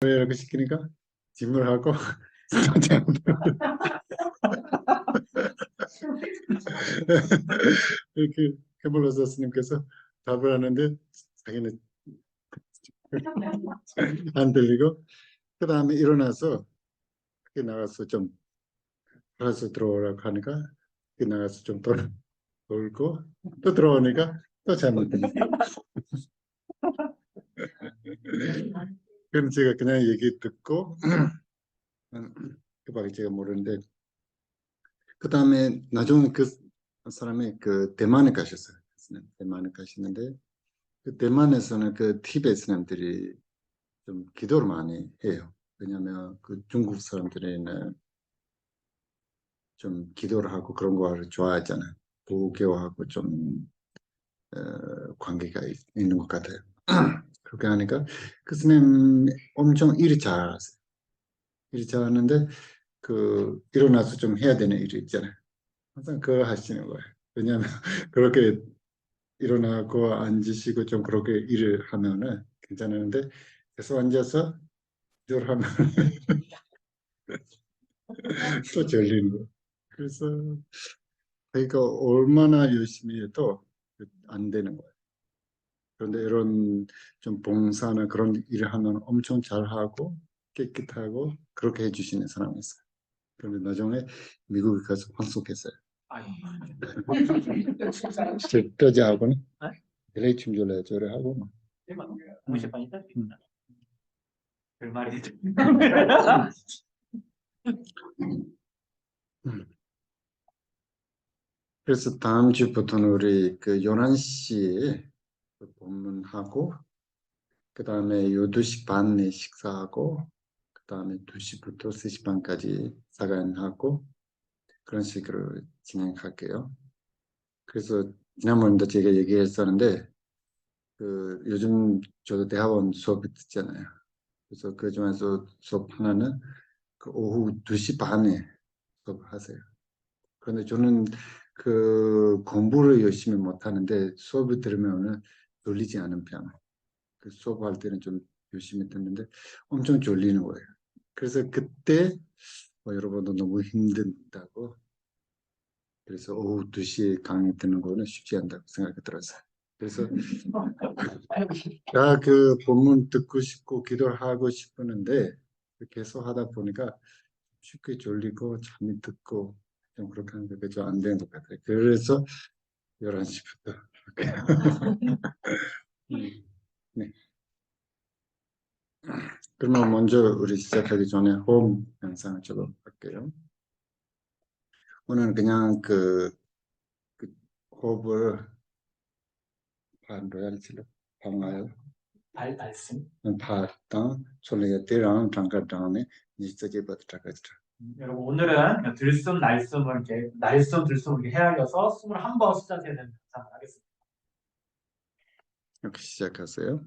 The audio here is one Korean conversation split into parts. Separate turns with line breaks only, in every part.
이렇게 시키니까 질문하고 이렇게 캐물로서 스님께서 답을 하는데 자기는 안 들리고 그 다음에 일어나서 밖에 나가서 좀 알아서 들어오라고 하니까 밖에 나가서 좀 돌고 또 들어오니까 또 잘못 들리고 그럼 제가 그냥 얘기 듣고 그 밖에 제가 모르는데 그 다음에 나중에 그 사람이 그 대만에 가셨어요. 대만에 가시는데 그 대만에서는 그 티베트 사람들이 좀 기도를 많이 해요. 왜냐하면 그 중국 사람들이는 좀 기도를 하고 그런 거를 좋아하잖아요. 부교하고 좀 관계가 있는 것 같아요. 그렇게 하니까 그 스님 엄청 일이 잘하세요. 일이 잘하는데 그 일어나서 좀 해야 되는 일이 있잖아요. 항상 그걸 하시는 거예요. 왜냐하면 그렇게 일어나고 앉으시고 좀 그렇게 일을 하면은 괜찮은데 계속 앉아서 기도를 하면 또 졸리는 거예요. 그래서 그러니까 얼마나 열심히 해도 안 되는 거예요. 그런데 이런 좀 봉사나 그런 일을 하면 엄청 잘하고 깨끗하고 그렇게 해주시는 사람이 있어요. 그런데 나중에 미국에 가서 환송했어요. 저자하고는 relation 저래 하고 막. 음. 그래서 다음 주부터는 우리 그 11시에 본문하고 그 다음에 12시 반에 식사하고 그 다음에 2시부터 3시 반까지 사관하고 그런 식으로 진행할게요. 그래서 지난번에도 제가 얘기했었는데 그 요즘 저도 대학원 수업 듣잖아요. 그래서 그 중에서 수업 하나는 그 오후 2시 반에 수업하세요. 그런데 저는 그 공부를 열심히 못 하는데 수업을 들으면은 졸리지 않은 편. 그 수업할 때는 좀 열심히 듣는데 엄청 졸리는 거예요. 그래서 그때 여러분도 너무 힘든다고 그래서 오후 2시에 강의 듣는 거는 쉽지 않다고 생각이 들었어요. 그래서 그 본문 듣고 싶고 기도를 하고 싶었는데 계속 하다 보니까 쉽게 졸리고 잠이 듣고 좀 그렇게 하는 게 좀 안 되는 것 같아요. 그래서 11시부터 이렇게. 네. 그러면 먼저 우리 시작하기 전에 홈 영상을 적어볼게요. 오늘은 그냥 그 호흡을 반로얄치로 방아요. 발달씀. 발당 솔레가 때랑 장가당에 니스게 버트라가지라.
여러분 오늘은 들숨 날숨을 이렇게 날숨 들숨을 이렇게 헤아려서 숨을 한 번 숫자 세는 영상을 하겠습니다.
이렇게 시작하세요.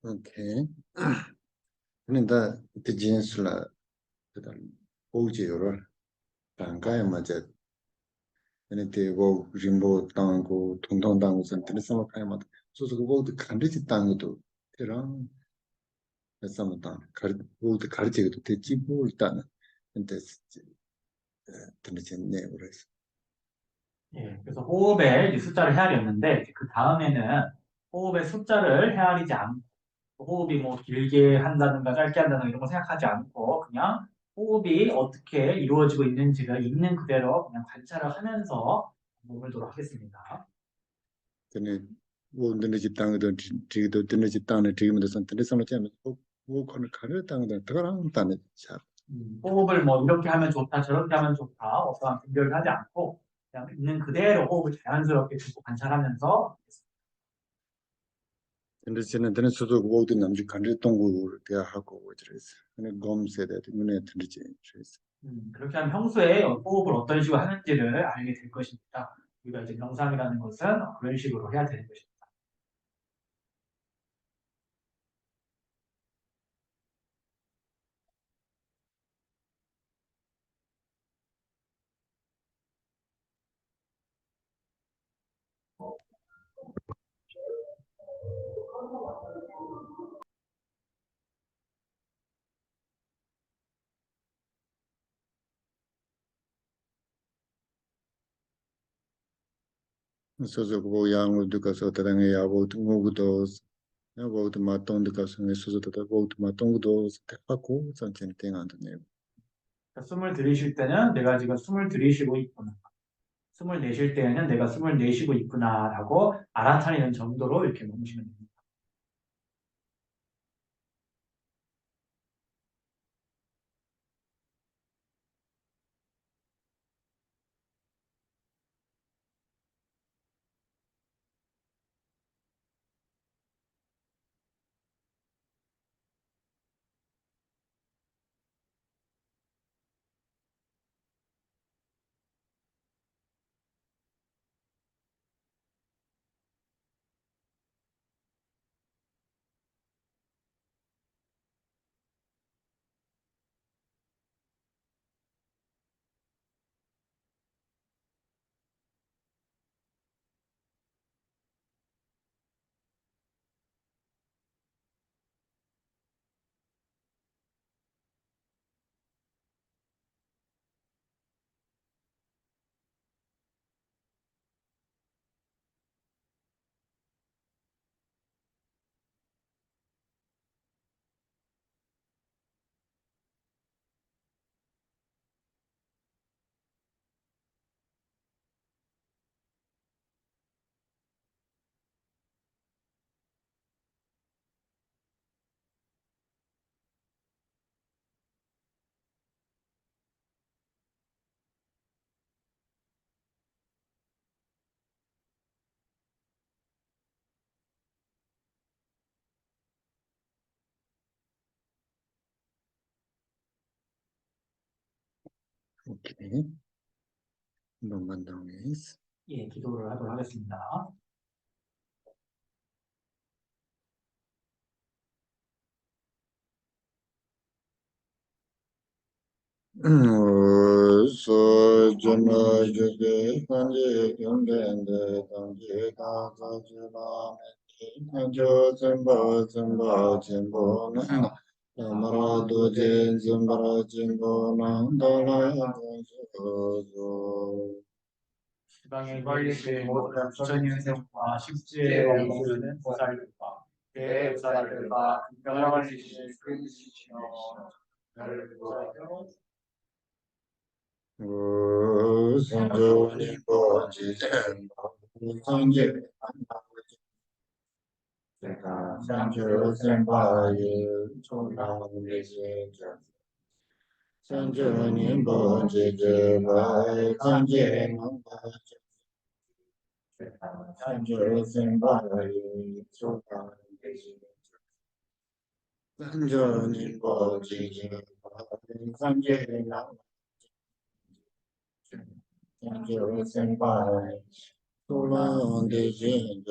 오케이. 근데 디진슬라 그다음 보지요를 단가에 맞아. 근데 뭐 림보 땅고 통통 땅고 선들이 생각하면 맞아. 소소 그거도 간리지 땅도 테랑 해서마다 가리 모두 가리지도 되지 뭐 일단은 근데 들리지 네 그래서
예, 그래서 호흡에 이 숫자를 헤아렸는데 그 다음에는 호흡의 숫자를 헤아리지 않고 호흡이 뭐 길게 한다든가 짧게 한다든가 이런 거 생각하지 않고 그냥 호흡이 어떻게 이루어지고 있는지를 있는 그대로 그냥 관찰을 하면서 몸을 도록 하겠습니다.
근데 뭐 너네 집 땅도 지기도 너네 집 땅에 지금도 선들이 생각하면 뭐 그걸 가려 땅도 더랑 땅에 자
호흡을 뭐 이렇게 하면 좋다, 저렇게 하면 좋다, 어떠한 분별을 하지 않고 그냥 있는 그대로 호흡을 자연스럽게 듣고 관찰하면서
근데 저는 드는 수도 모든 남주 간리 동굴 대하고 그래서 근데 검세대 눈에 들리지 그래서
그렇게 하면 평소에 호흡을 어떤 식으로 하는지를 알게 될 것입니다. 우리가 이제 명상이라는 것은 그런 식으로 해야 되는 것입니다.
소소 그 양으로 가서 다른 야고 동고도 야고도 마동도 가서 소소도 야고도 마동도 택하고 선전 땡안 되네.
그러니까 숨을 들이쉴 때는 내가 지금 숨을 들이쉬고 있구나. 숨을 내쉴 때에는 내가 숨을 내쉬고 있구나라고 알아차리는 정도로 이렇게 멈추면 됩니다.
오케이. 한번만 더 해.
예, 기도를 하도록 하겠습니다.
소저나 저게 관계 경계인데 관계 가가지마 한조 zemba zembo는 아마도 zemba zem보는 달라야 되죠.
지방에 계신 모든 부처님 생과 십지에 머무르는 보살들과 대보살들과 극명을 지신 스님이시여 나를 보살펴
성조님 보지젠 성제 제가 상주 센바의 총랑되시 성조님 보지제바의 성제는 상주 센바의 총랑되시 성조님 보지제바의 성제는 상주 센바의 총랑되시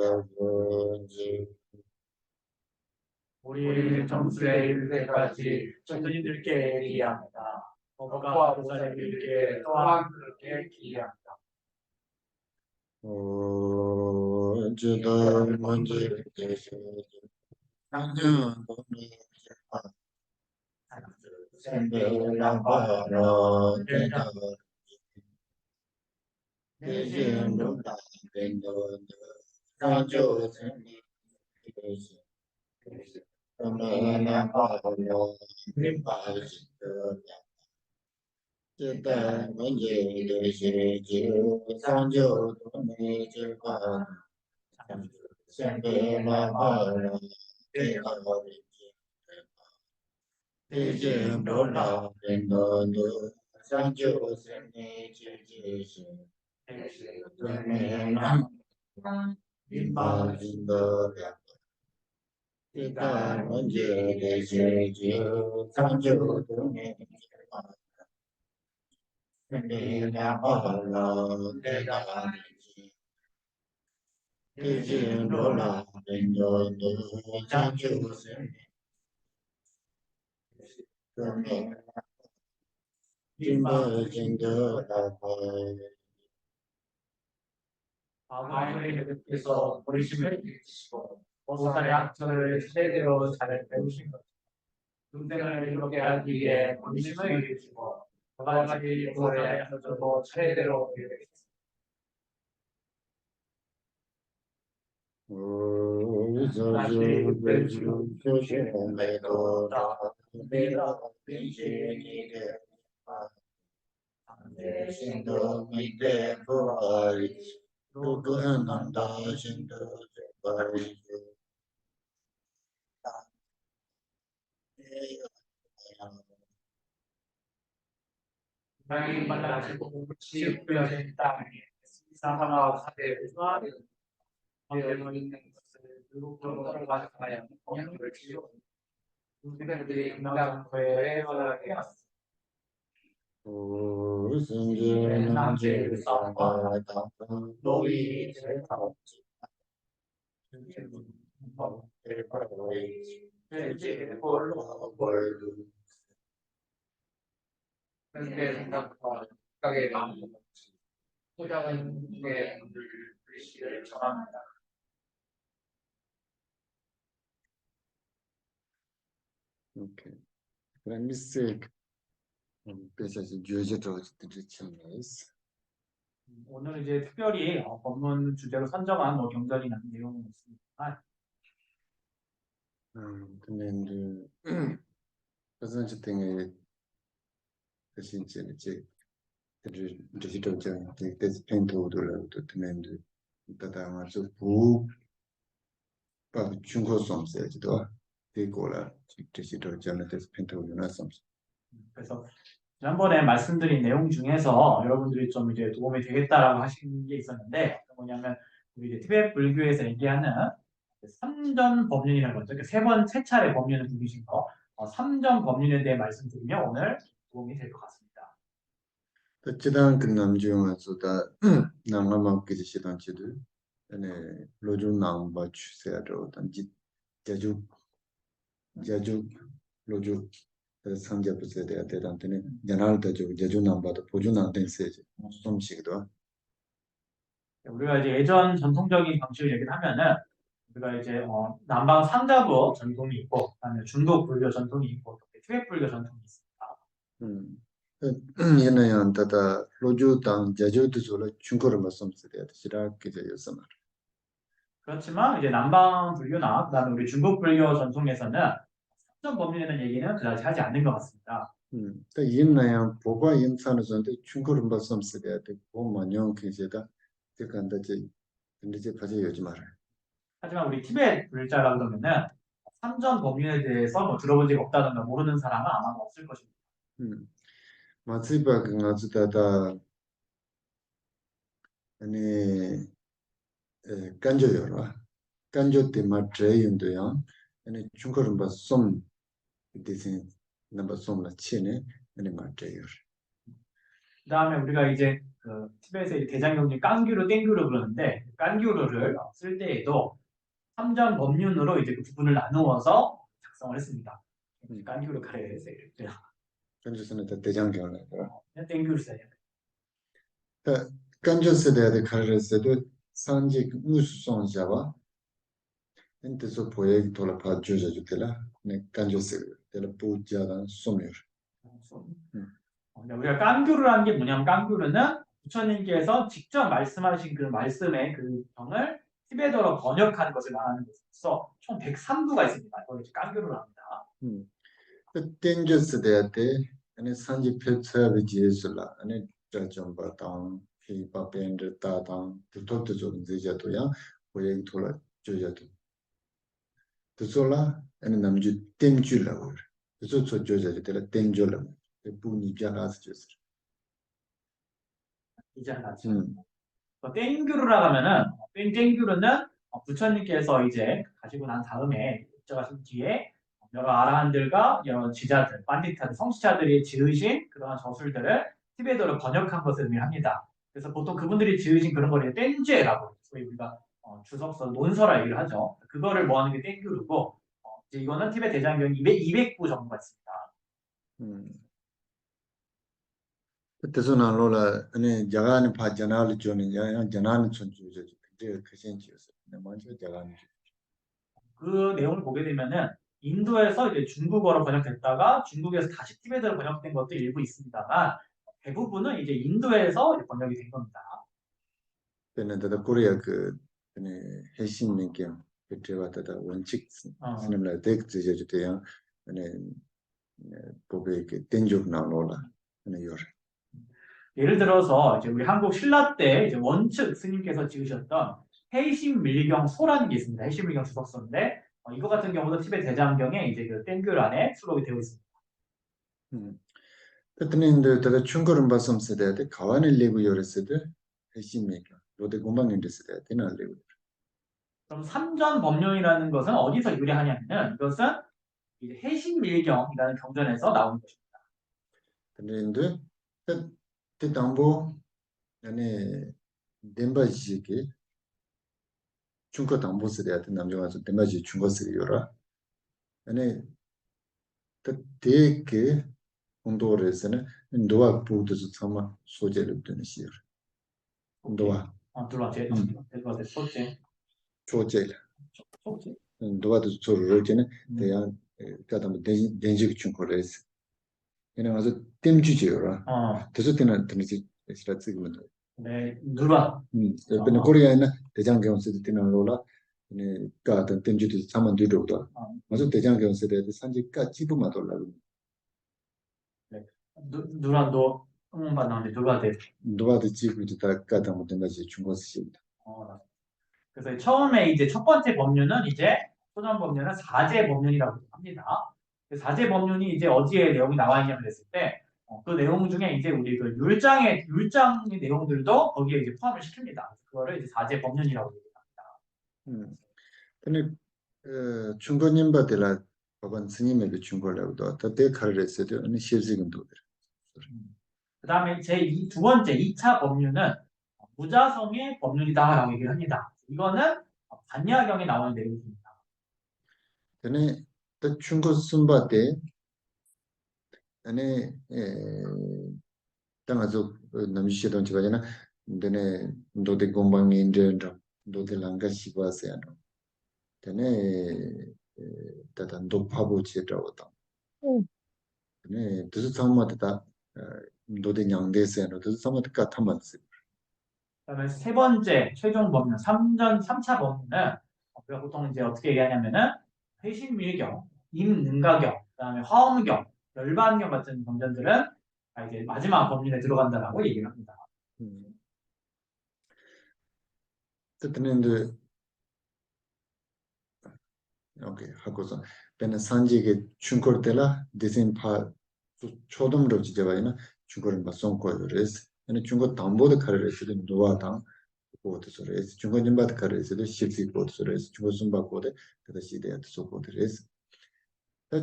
우리 점수에 이를 때까지 스님들께 기의합니다. 법과 보살님들께 또한 그렇게 기의합니다.
어제도 먼저 계셔 당년 범위 생배랑바로 대다 대신로 나된도 사조 생리 계시 그러면바로 민바시도 제다 먼저 계시지 사조 돈이 제가 생배랑바로 대다 대신 놀라 된도도 상주 생리 지지시 그러면 민마진도 이다 문제 대시지 상주 동에 생리나 어라 대다니지 대신 놀라 된도도 상주 생리 그러면 민마진도
하나님께서 버리심을 일으키시고 보살의 학설을 제대로 잘 배우신 것. 중생을 이렇게 하기 위해 버리심을 일으키시고 저와 같이 보살의 학설도 제대로 배우셨습니다.
자주 배주 교실에도 내가 빈신이 되 신도 밑에 부활이 누구는다 신도 제발이
하나님 만나시고 지으려진 땅에 이상하나 사대를 좋아하는 방법을 있는 것을 누구로 가져가야 영향을 주고 중생들이 금강교회에 원하게 하였습니다.
우승기는 질서가
노이
제사없지
홀로
벌도
현대 생각과 각각의 마음을 소장은 내 글씨를 정합니다.
오케이. 그럼 미스 배사지 주제도 드리치면서
오늘 이제 특별히 법문 주제로 선정한 경전이라는 내용은 있습니다.
근데 그래서 때문에 사실 이제 드시도 저 대스 펜토도를 또 듣는데 다다 아주 부 중고 섬세지도 되고라 드시도 저는 대스 펜토도나 섬세
그래서 지난번에 말씀드린 내용 중에서 여러분들이 좀 이제 도움이 되겠다라고 하신 게 있었는데 뭐냐면 우리 이제 티베트 불교에서 얘기하는 삼전 법륜이라는 거죠. 세 차례 법륜을 부르신 거, 삼전 법륜에 대해 말씀드리면 오늘 도움이 될 것 같습니다.
지난 그 남중에서다 남아만 계시던 지들 네 로주 남바 주세요 단지 자주 로주 상자부세 돼야 되는데 연할때 자주 남바도 보주 남된 세지 좀씩도
우리가 이제 예전 전통적인 방식을 얘기를 하면은 우리가 이제 남방 상자부 전통이 있고, 그다음에 중국 불교 전통이 있고, 티베트 불교 전통이 있습니다.
얘는 다다 로주 땅 자주도 졸라 중고를 말씀드려야 돼야 되시라 그게 요새 말.
그렇지만 이제 남방 불교나 그다음에 우리 중국 불교 전통에서는 삼전 법륜이라는 얘기는 그다지 하지 않는 것 같습니다.
또 있나요? 보고 인사는 전데 중고를 말씀드려야 돼. 뭐만용 그제다. 그간다지 근데 이제 가지 요지 말아.
하지만 우리 티베트 불자라 그러면은 삼전 법륜에 대해서 들어본 적이 없다던가 모르는 사람은 아마 없을 것입니다.
마치바 그가지다다 아니 간조요라. 간조 때마 트레인도요. 아니 중고를 말씀 디신 넘버 솜라 치네 아니 맞대요.
그다음에 우리가 이제 그 티베트의 대장경지 깡규르 땡규르 그러는데 깡규르를 쓸 때에도 삼전 법륜으로 이제 그 부분을 나누어서 작성을 했습니다. 깐규르 카레에서 이렇게
간주스는 대장경을
그냥 땡큐를 써야 돼요.
간주스대의 카르스도 산지 우수성자와 엔테소 보에 돌아파 주저주텔라 네 간주스 텔라 부자단 소멸
근데 우리가 깡규르라는 게 뭐냐면 깡규르는 부처님께서 직접 말씀하신 그 말씀의 그 경을 티베트어로 번역한 것을 말하는 것으로서 총 103부가 있습니다. 이걸 이제 깡규르로 합니다.
땡주스대의 아니 산지 폐차비지에슬라 아니 저점바당 피바벤드 따당 두토도 좀 되자도야 보에 돌아 주저도 두솔라 아니 남주 땡줄라고 그래서 저 주저주텔라 땡줄라 부니 비아가스 주스
이제 하나죠. 땡규르라 하면은 땡규르는 부처님께서 이제 가지고 난 다음에 입적하신 뒤에 여러 아라한들과 여러 지자들, 반디타들, 성시자들이 지으신 그러한 저술들을 티베트어로 번역한 것을 의미합니다. 그래서 보통 그분들이 지으신 그런 거를 땡죄라고 소위 우리가 주석서, 논서라 얘기를 하죠. 그거를 뭐하는 게 땡규르고 이제 이거는 티베트 대장경 200부 정도가 있습니다.
그때서는 로라 아니 자가는 파자나를 주는 야 자나는 천주죠. 그게 그신지였어. 먼저 자가는
그 내용을 보게 되면은 인도에서 이제 중국어로 번역됐다가 중국에서 다시 티베트로 번역된 것도 일부 있습니다만 대부분은 이제 인도에서 이제 번역이 된 겁니다.
근데 코리아 그 아니 해신민께 그때와다 원칙 스님라 덱지죠. 돼요. 아니 보배 그 땡죽 나오라. 아니 요.
예를 들어서 이제 우리 한국 신라 때 이제 원측 스님께서 지으셨던 해심밀경 소라는 게 있습니다. 해심밀경 주석서인데 이거 같은 경우도 티베트 대장경에 이제 그 땡귤 안에 수록이 되어 있습니다.
그때는 더 충고를 봤음 세대한테 가와는 레고 요랬어도 해신민가 로데 공방인데 세대한테 날레고
그럼 삼전 법륜이라는 것은 어디서 유래하냐면은 이것은 이제 해심밀경이라는 경전에서 나온 것입니다.
근데 그 담보 아니 덴바지게 중고 담보 세대한테 남정아서 덴바지 중고 세요라 아니 그때게 공도에서는 노아 부도서 참아 소재를 되는 시요 노아
들어와 들어와 소재
조제
소재
노아도 소를 되는 대한 가담 denjik 중고레스 얘는 아주 땜주지요라 그래서 때는 드니지 시라츠기만
네 누가
근데 코리아에는 대장경세도 되는 로라 네 가던 땜주도 참만 뒤로도 아주 대장경세대 산지가 지부만 돌라고
누란도 받는데 누가 돼
노아도 지부도 다 가담 못된 것이 중고스입니다.
그래서 처음에 이제 첫 번째 법륜은 이제 소전 법륜은 사제 법륜이라고 합니다. 사제 법륜이 이제 어디에 내용이 나와 있냐면 했을 때 그 내용 중에 이제 우리 그 율장의 내용들도 거기에 이제 포함을 시킵니다. 그거를 이제 사제 법륜이라고 얘기합니다.
근데 중고님바들라 법안 스님의 그 중고라고도 어때 카르레스도 아니 실직은도
그다음에 두 번째 2차 법륜은 무자성의 법륜이다라고 얘기를 합니다. 이거는 반야경에 나오는 내용입니다.
근데 또 중고 순바때 아니 당아서 남시던 지가잖아 근데 너데 공방이 인데로 너데 랑가 시바세야노 근데 다단 높아보지라고 네 그래서 처음부터 너데 냥데세야노 그래서 처음부터 같아만스
그다음에 세 번째 최종 법률 3차 법률은 우리가 보통 이제 어떻게 얘기하냐면은 회신밀경, 임능가경, 그다음에 화엄경, 열반경 같은 경전들은 이제 마지막 법률에 들어간다라고 얘기를 합니다.
그때는 오케이 하고서 배는 산지게 충고를 때라 디자인 파 초dom으로 지져봐야나 충고를 맞선 거요레스 아니 충고 담보도 카르레스도 노아당 보드 소레스 충고 님바드 카르레스도 십시 보드 소레스 충고 숨바 보드 그다 시대야 소보드레스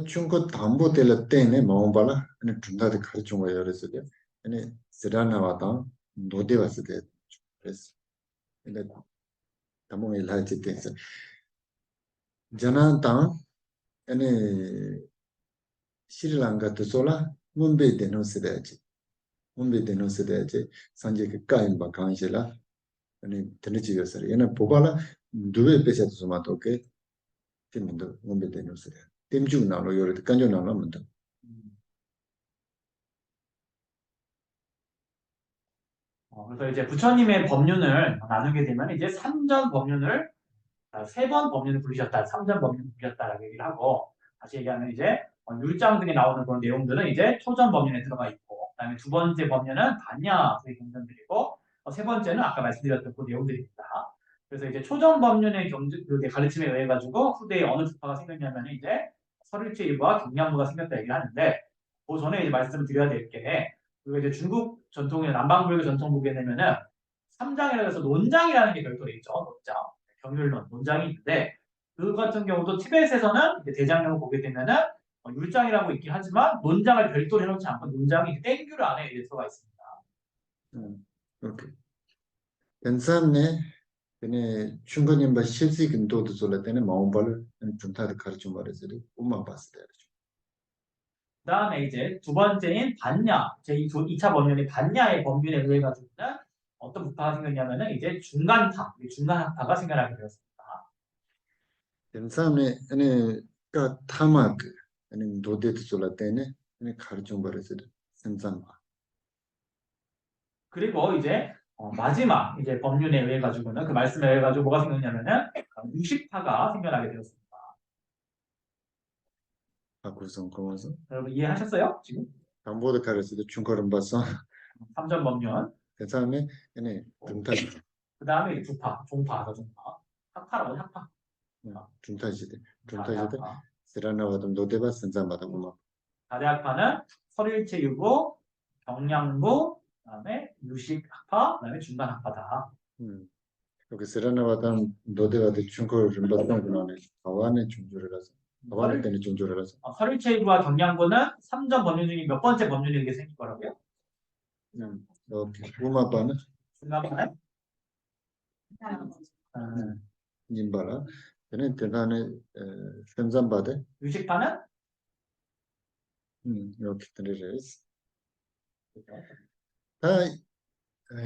충고 담보 때라 때네 마음발라 아니 준다데 카르충 거요레스도 아니 세라나와당 노데와스데 레스 근데 담보에 라이트 때서 자나당 아니 스리랑카 도솔라 문베 데노스데지 문베 데노스데지 산제 그 까임 바칸실라 아니 드니지여서 얘는 보발라 두베 페세도 소마토케 팀도 문베 데노스데 팀주 나로 요르 간조 나로면도
음. 그래서 이제 부처님의 법륜을 나누게 되면 이제 삼전 법륜을 세 번 법륜을 부르셨다, 삼전 법륜을 부르셨다라고 얘기를 하고 다시 얘기하면 이제 율장 등에 나오는 그런 내용들은 이제 초전 법륜에 들어가 있고 그다음에 두 번째 법륜은 반야의 경전들이고 세 번째는 아까 말씀드렸던 그 내용들입니다. 그래서 이제 초전 법륜의 그 가르침에 의해 가지고 후대에 어느 주파가 생겼냐면 이제 설일체 일부와 경량부가 생겼다 얘기를 하는데 그 전에 이제 말씀을 드려야 될 게 그리고 이제 중국 전통의 남방불교 전통 보게 되면은 삼장이라고 해서 논장이라는 게 별도로 있죠. 논장. 경률론, 논장이 있는데 그 같은 경우도 티베트에서는 이제 대장경을 보게 되면은 율장이라고 있긴 하지만 논장을 별도로 해놓지 않고 논장이 땡귤 안에 이제 들어가 있습니다.
오케이 벤산네 근데 중간에 뭐 실시 근도도 졸라 때는 마음발 중타도 가르쳐 말해서도 엄마 봤을 때
그다음에 이제 두 번째인 반야, 제2차 법륜의 반야의 법률에 의해 가지고는 어떤 부파가 생겼냐면은 이제 중간파, 중간학파가 생겨나게 되었습니다.
벤산네 아니 그 타막 아니 도데도 졸라 때는 아니 가르쳐 말해서도 sensampa.
그리고 이제 마지막 이제 법륜에 의해 가지고는 그 말씀에 의해 가지고 뭐가 생겼냐면은 유식파가 생겨나게 되었습니다.
바꾸선 거면서
여러분 이해하셨어요? 지금
담보도 가르쳐도 중거름 봤어.
삼전 법륜.
그다음에 아니 중타지
그 다음에 주파, 종파, 다종파. 학파라고 학파.
중타지대 중타지대
다대학파.
세라나와도 노데바 sensampada 엄마.
다대학파는 설일체 유고, 경량부, 그다음에 유식학파, 그다음에 중간학파다.
여기 세라나와도 노데바도 중거름 봤던 거는 바완의 중조를 해서 바완의 때는 중조를 해서
설일체 유고와 경량부는 삼전 법륜 중에 몇 번째 법륜이 이게 생길 거라고요?
오케이 우마바는
중간파는
님바라 얘는 대단히 sensampada
유식파는
이렇게 들으래서 다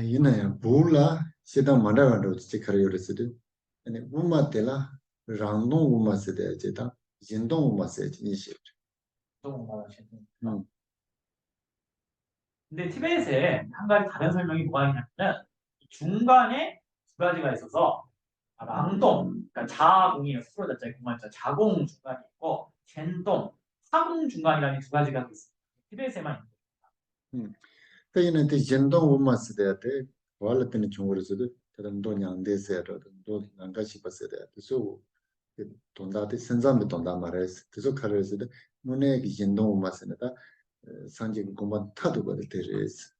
이나야 볼라 시다 만다가도 지카리오르스도 아니 우마텔라 랑동 우마세데 제다 진동 우마세 이시
좀 말하시는.
음
근데 티베트에 한 가지 다른 설명이 뭐가 있냐면은 중간에 두 가지가 있어서 랑동, 그러니까 자공이 스스로 자체 공간자 자공 중간이 있고 젠동, 사공 중간이라는 두 가지가 있습니다. 티베트에만 있는
그이는 그 진동 우마세데 월때는 중국에서도 그런 돈이 안 돼서라도 돈 난가시 봤어야 그래서 그 돈다데 sensambe 돈다 말해서 그래서 카르스도 문에 그 진동 우마세다 산지 공간 타도 거를 데레스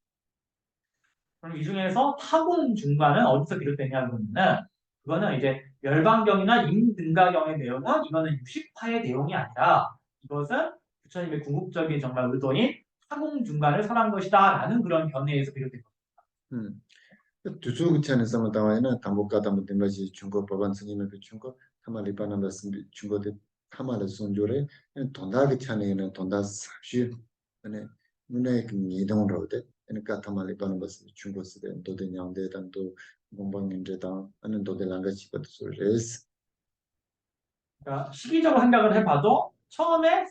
그럼 이 중에서 타공 중간은 어디서 비롯되냐 그러면은 그거는 이제 열반경이나 임등가경의 내용은 이거는 유식파의 내용이 아니라 이것은 부처님의 궁극적인 정말 의도인 타공 중간을 설한 것이다라는 그런 견해에서 비롯된 겁니다.
두수구차는 sama tawaina tamboka tambo dimbaji chungo paban sangime pe chungo tamali pananda chungo de tamala sonjore tonda ge chane ne tonda sabshi ane mune ki nidong rode ane ka tamali pananda chungo side dode nyangde dan do 공방 인제다 하는 도대 랑가지 것도 소리스
그러니까 시기적으로 생각을 해봐도 처음에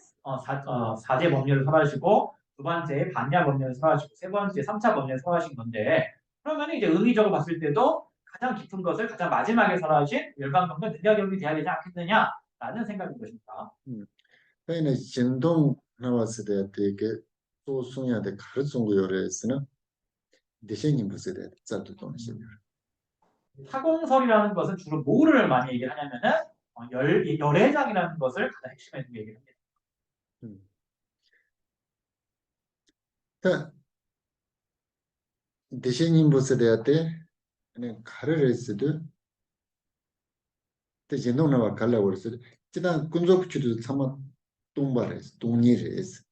사제 법률을 설하시고 두 번째 반야 법률을 설하시고 세 번째 3차 법률을 설하신 건데 그러면 이제 의미적으로 봤을 때도 가장 깊은 것을 가장 마지막에 설하신 열반경과 능가경이 돼야 되지 않겠느냐라는 생각인 것입니다.
그러니까 진동 나왔을 때 되게 소송해야 돼 가르쳐 요래스나 대신님 보세요 자도 동시에
타공설이라는 것은 주로 뭐를 많이 얘기를 하냐면은 열애장이라는 것을 가장 핵심에 두고 얘기를 합니다.
자, 대신님 보세요 때 아니 가르르스도 대신동 나와 갈라 그랬어. 지난 군족주도 참아 동바레스 동일레스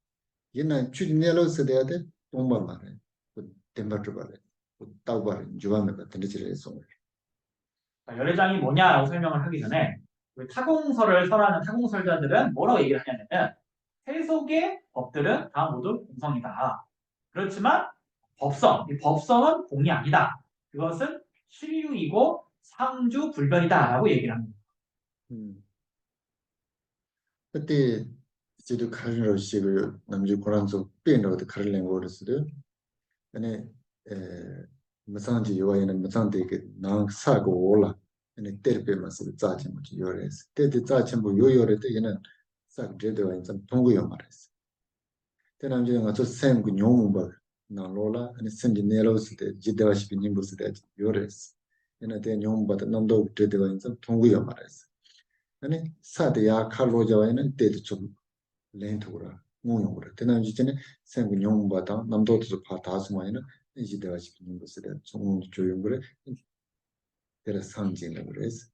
얘는 추진내로서 돼야 돼 동바마레 그 덴바트바레 그 따바레 주바메가 된지레스
열애장이 뭐냐라고 설명을 하기 전에 우리 타공설을 설하는 타공설자들은 뭐라고 얘기를 하냐면은 세속의 법들은 다 모두 공성이다. 그렇지만 이 법성은 공이 아니다. 그것은 신류이고 상주불변이다라고 얘기를 합니다.
음. 그때 이제도 가르로 식을 남주 고란소 빼놓고 가르는 거였어요. 아니 무상지 요에는 무상데 그나 사고 올라 아니 때르페마스 짜지 뭐 요레스 때때 짜지 뭐 요요레 때에는 싹 제대로 좀 통고요 말했어. 때남지 가서 샘그 뇽음바 나로라 아니 센지 네로스 때 지대와시 빈임부스 때 요레스. 얘는 때 뇽음바도 남도 제대로 좀 통고요 말했어. 아니 사대야 칼로자와는 때도 좀 렌토라 모용으로 대남 지전에 생군 용바다 남도도 파다스마이는 이제 내가 싶은 것에 좀 조용을 내가 상징을 그래서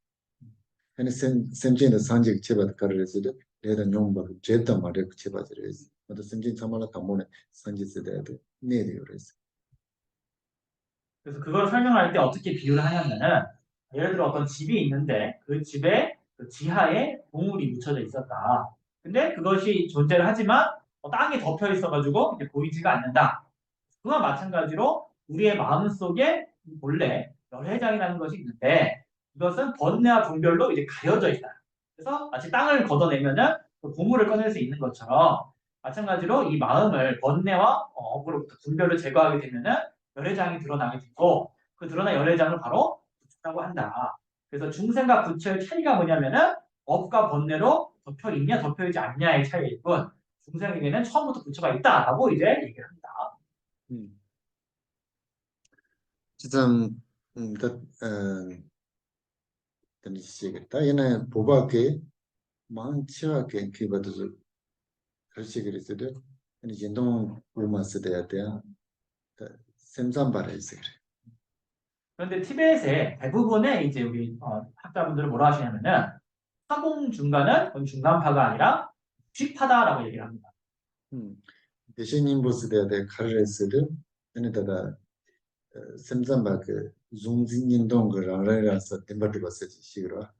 아니 sem진의 상징 제바 가르에서도 내가 용바 제다 말에 제바들에서 맞아 sem진 참말로 담보네 상징세대도 내려 그래서
그래서 그걸 설명할 때 어떻게 비유를 하냐면은 예를 들어 어떤 집이 있는데 그 집에 그 지하에 보물이 묻혀져 있었다. 근데 그것이 존재를 하지만 땅이 덮여 있어가지고 이제 보이지가 않는다. 그와 마찬가지로 우리의 마음속에 본래 열회장이라는 것이 있는데 이것은 번뇌와 분별로 이제 가려져 있다. 그래서 마치 땅을 걷어내면은 그 보물을 꺼낼 수 있는 것처럼 마찬가지로 이 마음을 번뇌와 업으로부터 분별을 제거하게 되면은 열애장이 드러나게 되고 그 드러난 열애장을 바로 부처라고 한다. 그래서 중생과 부처의 차이가 뭐냐면은 업과 번뇌로 덮여 있냐 덮여 있지 않냐의 차이일 뿐 중생에게는 처음부터 부처가 있다라고 이제 얘기를 합니다.
지금 더 되는 시기다 얘는 보박에 망치하게 기바도 그렇지 그랬어도 아니 진동 우마스 돼야 돼요. 샘삼바라 있어 그래.
그런데 티벳의 대부분의 이제 우리 학자분들은 뭐라 하시냐면은 화공 중간은 거의 중간파가 아니라 쥐파다라고 얘기를 합니다.
대신인 보스 돼야 돼 카르레스도 얘네다가 샘삼바 그 중진인동 그라라서 템바트 봤었지 시그라.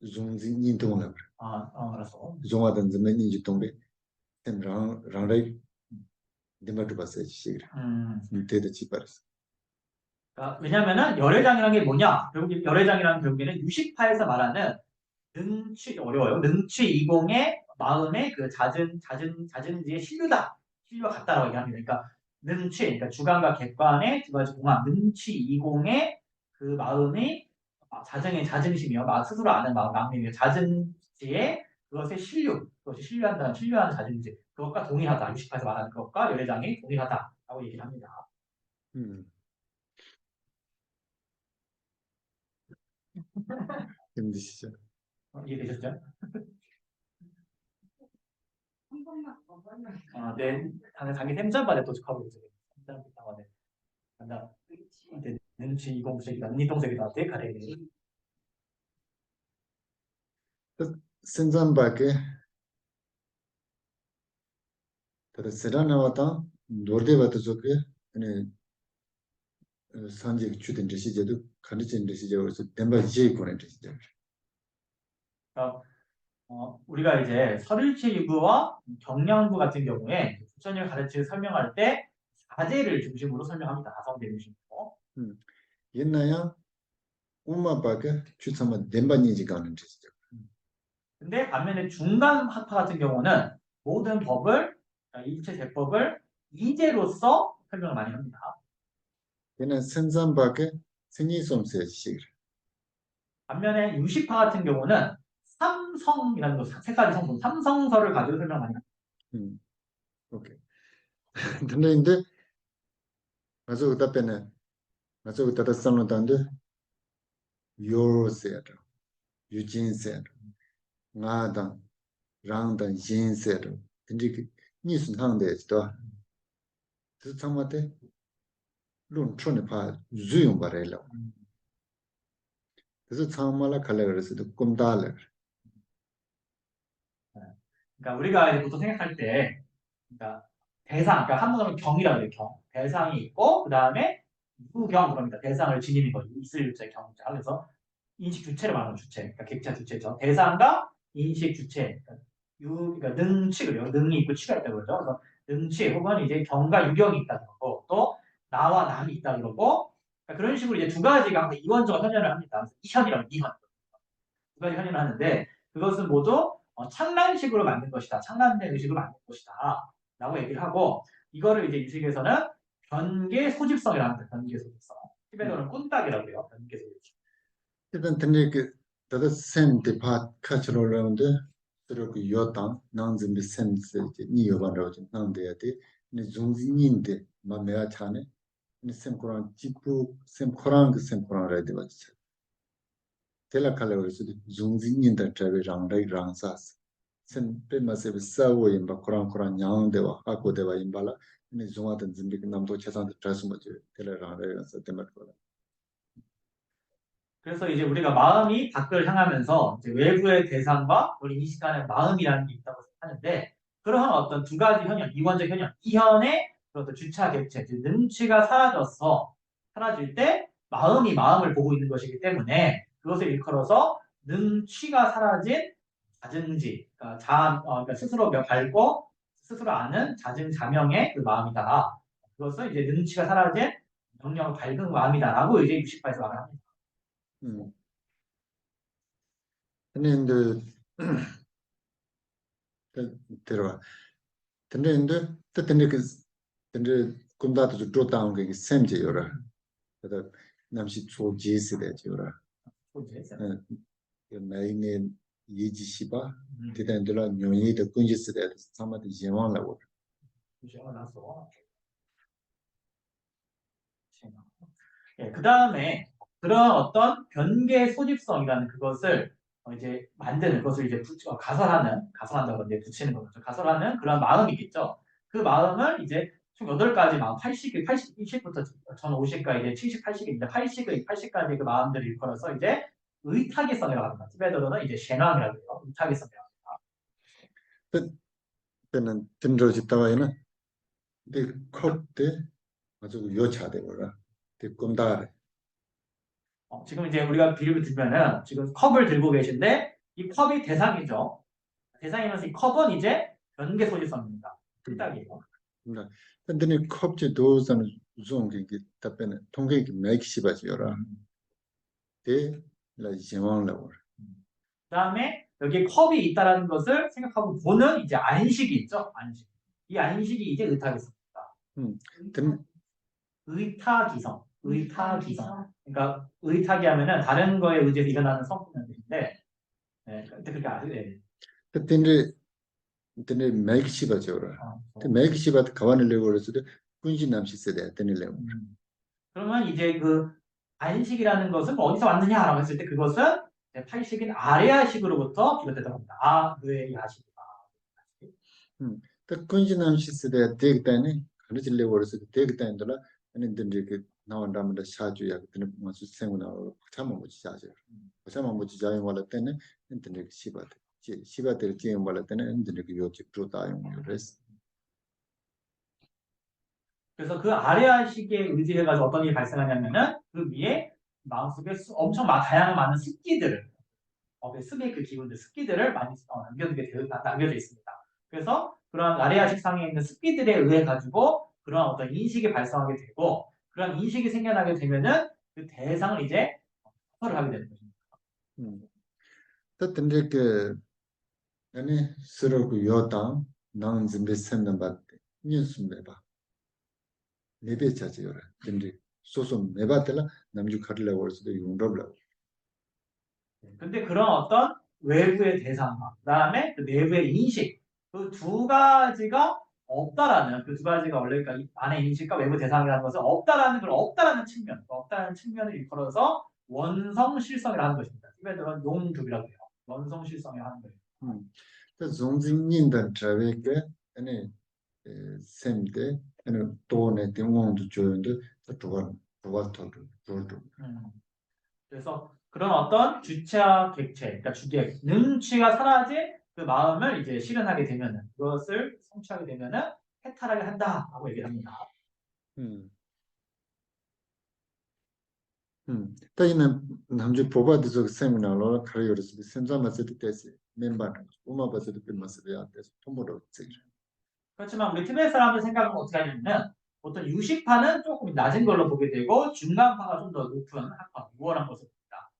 중진인동을
그래서
종하던 점에 인지 동배 템랑 랑라이 템바트 봤었지 시그라. 대대 지바르스.
그러니까 왜냐면은 열애장이라는 게 뭐냐? 결국 열애장이라는 결국에는 유식파에서 말하는 어려워요. 능취이공의 마음의 그 잦은지의 신류다. 신류와 같다라고 얘기합니다. 그러니까 그러니까 주관과 객관의 두 가지 공학, 능취이공의 그 마음이 자증심이요. 스스로 아는 마음이며 자증지의 그것의 그것이 신류하는 자증지. 그것과 동일하다. 유식파에서 말하는 것과 열애장이 동일하다라고 얘기를 합니다.
힘드시죠?
이해되셨죠? 네, 당연히 샘전반에 도착하고 있어요. 샘전반에 간다. 눈치 이공색이다, 니동색이다, 대가래.
신선하게 그 세라나와타 노르데바도 좋게 아니 산지 주된 시제도 가르친 시제로서 덴바 지에 보낸 시제.
그러니까 우리가 이제 설일체 유구와 경량부 같은 경우에 부처님을 가르치고 설명할 때 사제를 중심으로 설명합니다. 다성대 중심으로.
옛날야 엄마바가 주sam마 덴바니지 가는 시제.
근데 반면에 중간 학파 같은 경우는 모든 법을 일체 제법을 이제로서 설명을 많이 합니다.
얘는 선산바게 생이솜세 시.
반면에 유식파 같은 경우는 삼성이라는 거, 세 가지 성분, 삼성설을 가지고 설명 많이 합니다.
오케이. 근데 이제 가서 답변에 가서 답답 상로단데 요세다. 유진세다. 나다. 랑다 진세다. 근데 니스 상대도 그 참마데 론 촌에 파 주용 바래라. 그래서 참말라 칼레르스도 꿈달레.
그러니까 우리가 이제 보통 생각할 때, 그러니까 그러니까 한문으로 경이라고 해요. 경. 대상이 있고, 그 다음에 무경 그럽니다. 대상을 지니는 거죠. 있을 때 경자. 그래서 인식 주체를 말하는 주체, 그러니까 객체 주체죠. 대상과 인식 주체, 그러니까 그러니까 능치를요. 능이 있고 치가 있다고 그러죠. 그래서 능치 혹은 이제 경과 유경이 있다는 거고 또 나와 남이 있다는 거고 그러니까 그런 식으로 이제 두 가지가 항상 이원적 현현을 합니다. 그래서 이현이라고 이현 두 가지 현현을 하는데 그것은 모두 창란식으로 만든 것이다. 창란된 의식으로 만든 것이다. 라고 얘기를 하고 이거를 이제 유식에서는 변계 소집성이라는 거예요. 변계 소집성. 티베트어는 꾼딱이라고 해요. 변계 소집성.
일단 근데 그 다들 셈 데파 카츠로라운데 그리고 요당 난즈미 센스 이제 니요반로 좀 나온데야 돼. 근데 종진인데 마메아 차네. 근데 셈 코란 지푸 셈 코란 그셈 코란라 돼 봤지. 텔라 칼레오스 종진인다 트라베 랑라이 랑사스. 셈 페마세 사고 임바 코란 코란 냥데와 하고데와 임발라. 근데 종아든 준비 남도 최상의 트라스 뭐지. 텔라 랑라이서 때문에
그래서 이제 우리가 마음이 밖을 향하면서 이제 외부의 대상과 우리 인식하는 마음이라는 게 있다고 생각하는데 그러한 어떤 두 가지 현현, 이원적 현현, 이현의 어떤 주차 객체, 즉 능치가 사라질 때 마음이 마음을 보고 있는 것이기 때문에 그것을 일컬어서 능치가 사라진 자증지, 그러니까 스스로 밟고 스스로 아는 자증자명의 그 마음이다. 그것은 이제 능치가 사라진 영영 밝은 마음이다라고 이제 유식파에서 말을 합니다.
음. 근데 terwa tende te tende ke tende kumda to do down ke semje yora da namshi cho ji se de yora mai ne yeji shiba de den de la nyonyi de kunji se de sama de yewan la wo
그 다음에 그런 어떤 변계 소집성이라는 그것을 이제 만드는 것을 이제 가설한다고 이제 붙이는 거죠. 가설하는 그런 마음이 있겠죠. 그 마음을 이제 총 8가지 마음, 80부터 전 50까지 이제 70, 80입니다. 80까지 그 마음들을 일컬어서 이제 의타기성이라고 합니다. 티베트어로는 이제 셴왕이라고 해요. 의타기성이라고 합니다.
때는 든로 집다와이나 데 컵때 아주 요차돼 버라 데 꿈다래
지금 이제 우리가 비유를 들면은 지금 컵을 들고 계신데 이 컵이 대상이죠. 대상이면서 이 컵은 이제 변계 소지성입니다. 틀딱이에요.
근데 컵제 도선 종게 답변에 통계 맥 시바지요라 데 la yewan la wo
그다음에 여기 컵이 있다라는 것을 생각하고 보는 이제 안식이 있죠. 안식. 이 안식이 이제 의타기성입니다. 의타기성. 그러니까 의타기 하면은 다른 거에 의지해서 일어나는 성품인데, 네, 그렇게 아세요?
근데 맥 시바지요라 맥 시바 가만을 내고 그랬을 때 군신 남시 세대 때닐래요
그러면 이제 그 안식이라는 것은 어디서 왔느냐라고 했을 때 그것은 팔식인 아레아식으로부터 비롯됐다고 합니다. 의 야식이다.
딱 군신 남시 세대 되기 때문에 가르치려고 그랬을 때 되기 때문에 아니 근데 그 나온다면 샤주야 그때는 무슨 생각나 참아 못 자죠. 참아 못 자요 말 때는 근데 시바들 지금 말 때는 근데 그 요직 좋다요 그래서
그래서 그 아레아식에 의지해가지고 어떤 일이 발생하냐면은 그 위에 마음속에 엄청 다양한 많은 습기들을 습의 그 기운들, 습기들을 많이 남겨져 있습니다. 그래서 그런 아레아식 상에 있는 습기들에 의해 가지고 그런 어떤 인식이 발생하게 되고 그런 인식이 생겨나게 되면은 그 대상을 이제 해설을 하게 되는 것입니다.
근데 그 아니 서로 요당 나는 준비 셈는 받대 뉴스 매봐 매배 자지요라 근데 소소 매바들라 남주 카르라고 할 수도 용dob라고
근데 그런 어떤 외부의 대상과 그다음에 그 내부의 인식 그 두 가지가 없다라는 그 두 가지가 원래 그러니까 안의 인식과 외부 대상이라는 것은 없다라는 없다라는 측면을 일컬어서 원성실성이라는 것입니다. 티베트어는 용두비라고 해요. 원성실성이라는 거예요.
그 종진인단 트라베게 아니 셈데 아니 돈에 대응도 줘는데 도와토도
그래서 그런 어떤 주체와 객체, 그러니까 주객, 능치가 사라진 그 마음을 이제 실현하게 되면은 그것을 성취하게 되면은 해탈하게 한다라고 얘기를 합니다.
따이는 남주 보바드적 세미나로 가려서 센자마스도 때시 멤버 우마바스도 끝마스도 야때서 통보로 쓰기.
그렇지만 우리 티베트 사람들 생각은 어떻게 하냐면은 보통 유식파는 조금 낮은 걸로 보게 되고 중간파가 좀 더 높은 학파, 우월한 것을 봅니다.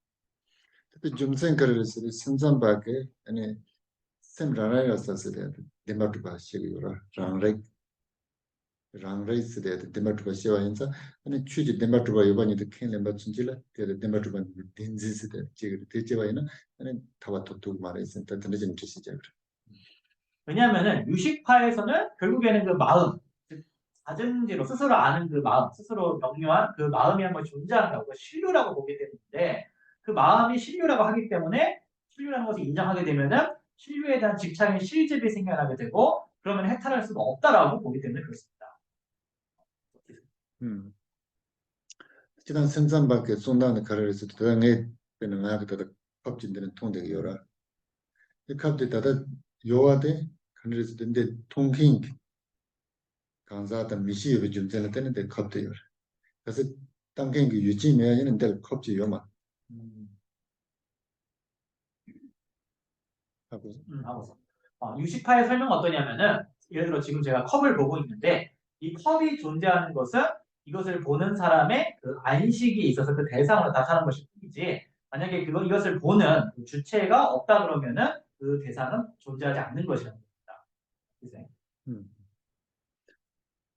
특히 좀생 가려서 센자바게 아니 셈라라였었을 때 데마트바 시기요라 랑레이스 때 데마트바 시와인자 아니 취지 데마트바 요번에도 캔렘바 춘질라 그 데마트바 딘지스 때 지금 대체와이나 아니 타와토토 말했을 때 드는 뜻이죠.
왜냐하면은 유식파에서는 결국에는 그 마음, 즉 자증지로 스스로 아는 그 마음, 스스로 명료한 그 마음이란 것이 존재한다고 그 신류라고 보게 되는데 그 마음이 신류라고 하기 때문에 신류라는 것을 인정하게 되면은 신류에 대한 집착인 실집이 생겨나게 되고 그러면 해탈할 수가 없다라고 보기 때문에 그렇습니다.
지난 생산밖에 쏜다는 가르에서 더ngay 되는 나그다 법진들은 통되게 요라. 이 갑데 다다 요아데 간르스 된데 통킹 강사다 미시에 좀 되는 때는데 갑데 요라. 그래서 당긴 그 유지매야는 될 겁지 요마. 하고
하고서. 유식파의 설명은 어떠냐면은 예를 들어 지금 제가 컵을 보고 있는데 이 컵이 존재하는 것은 이것을 보는 사람의 그 안식이 있어서 그 대상으로 나타나는 것일 뿐이지 만약에 이것을 보는 그 주체가 없다 그러면은 그 대상은 존재하지 않는 것이라는 겁니다. 그래서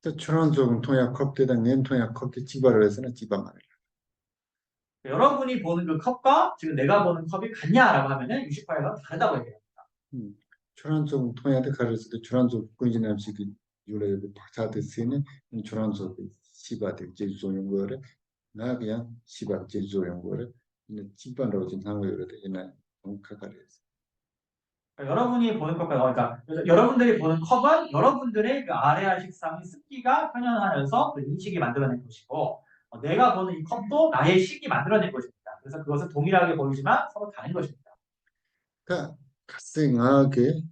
저 천원적은 통약 컵대당 낸 통약 컵대 지발을 해서는 지발 말이야.
여러분이 보는 그 컵과 지금 내가 보는 컵이 같냐라고 하면은 유식파에서 다르다고 얘기해요.
천원적은 통약대 가르에서 천원적 군진함식이 유래의 박차대 쓰는 천원적 시바대 제일 좋은 거를 나 그냥 시바 제일 좋은 거를 지발로 지금 한 거를 이나 정확하게서.
여러분이 보는 컵과 그러니까 여러분들이 보는 컵은 여러분들의 그 아래아 식상의 습기가 현현하면서 그 인식이 만들어낸 것이고 내가 보는 이 컵도 나의 식이 만들어낸 것입니다. 그래서 그것은 동일하게 보이지만 서로 다른 것입니다.
그러니까 가생하게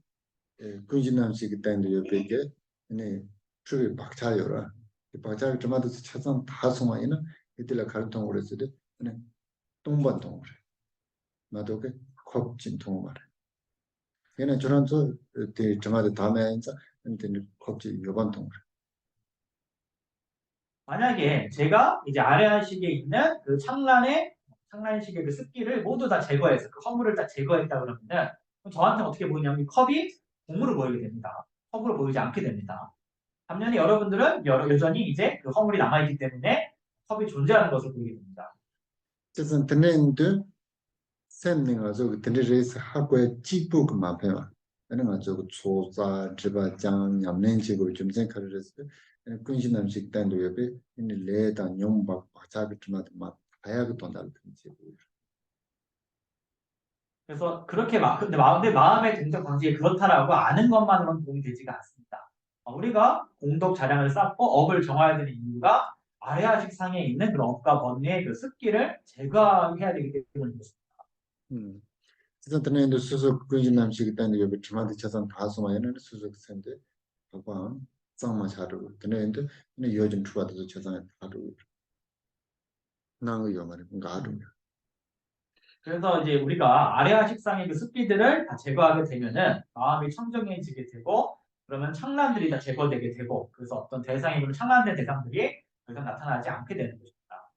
군진함식이 때문에 옆에 네 주위 박차요라. 박차를 좀하도 차상 다 송아이는 이들라 가르통을 했을 때 동반통을 해. 나도 그 컵진 통을 말해. 얘는 저런 저 저마다 다음에 인자 근데 컵지 여반통을 해.
만약에 제가 이제 아래아식에 있는 그 창란식의 그 습기를 모두 다 제거해서 그 허물을 다 제거했다 그러면은 그럼 저한테는 어떻게 보이냐면 이 컵이 공으로 보이게 됩니다. 컵으로 보이지 않게 됩니다. 반면에 여러분들은 여전히 이제 그 허물이 남아있기 때문에 컵이 존재하는 것을 보이게 됩니다.
그래서 드네인데 샘링아 저 드네레스 하고의 지부그 마페와 하는 거 저거 초자 지바장 냠nen지고 좀 생각을 했을 때 군신함식 단도 옆에 있는 레다 용박 박자비 좀 막 다야가 돈다는 지부.
그래서 그렇게 근데 마음의 동작 방식이 그렇다라고 아는 것만으로는 도움이 되지가 않습니다. 우리가 공덕 자량을 쌓고 업을 정해야 되는 이유가 아래아식 상에 있는 그런 업과 번뇌의 그 습기를 제거해야 되기 때문입니다.
그래서 드네인데 수석 군신함식 단도 옆에 주마디 차선 다수마에는 수석 샘데 봐봐 짱마 자르고 드네인데 요즘 추가도 차선에 하루 나의 영화를 뭔가 하루.
그래서 이제 우리가 아래아 식상의 그 습기들을 다 제거하게 되면은 마음이 청정해지게 되고 그러면 창란들이 다 제거되게 되고 그래서 어떤 대상이면 창란된 대상들이 더 이상 나타나지 않게 되는 것입니다.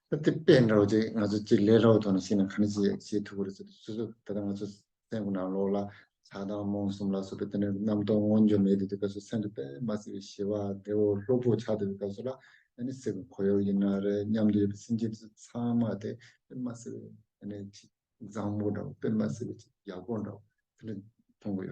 그때 뺀로지 아주 찔레로도는 신은 간지 시투고서 수수 다당아서 생구나 로라 사다 몽숨라서 그때는 남도 원조 메디드가서 생때 마시 시와 대오 로보 차드가서라 아니 세고 고요이나레 냠도 신지 사마데 마스 아니 장모도 마스 야고로 그런 통고요.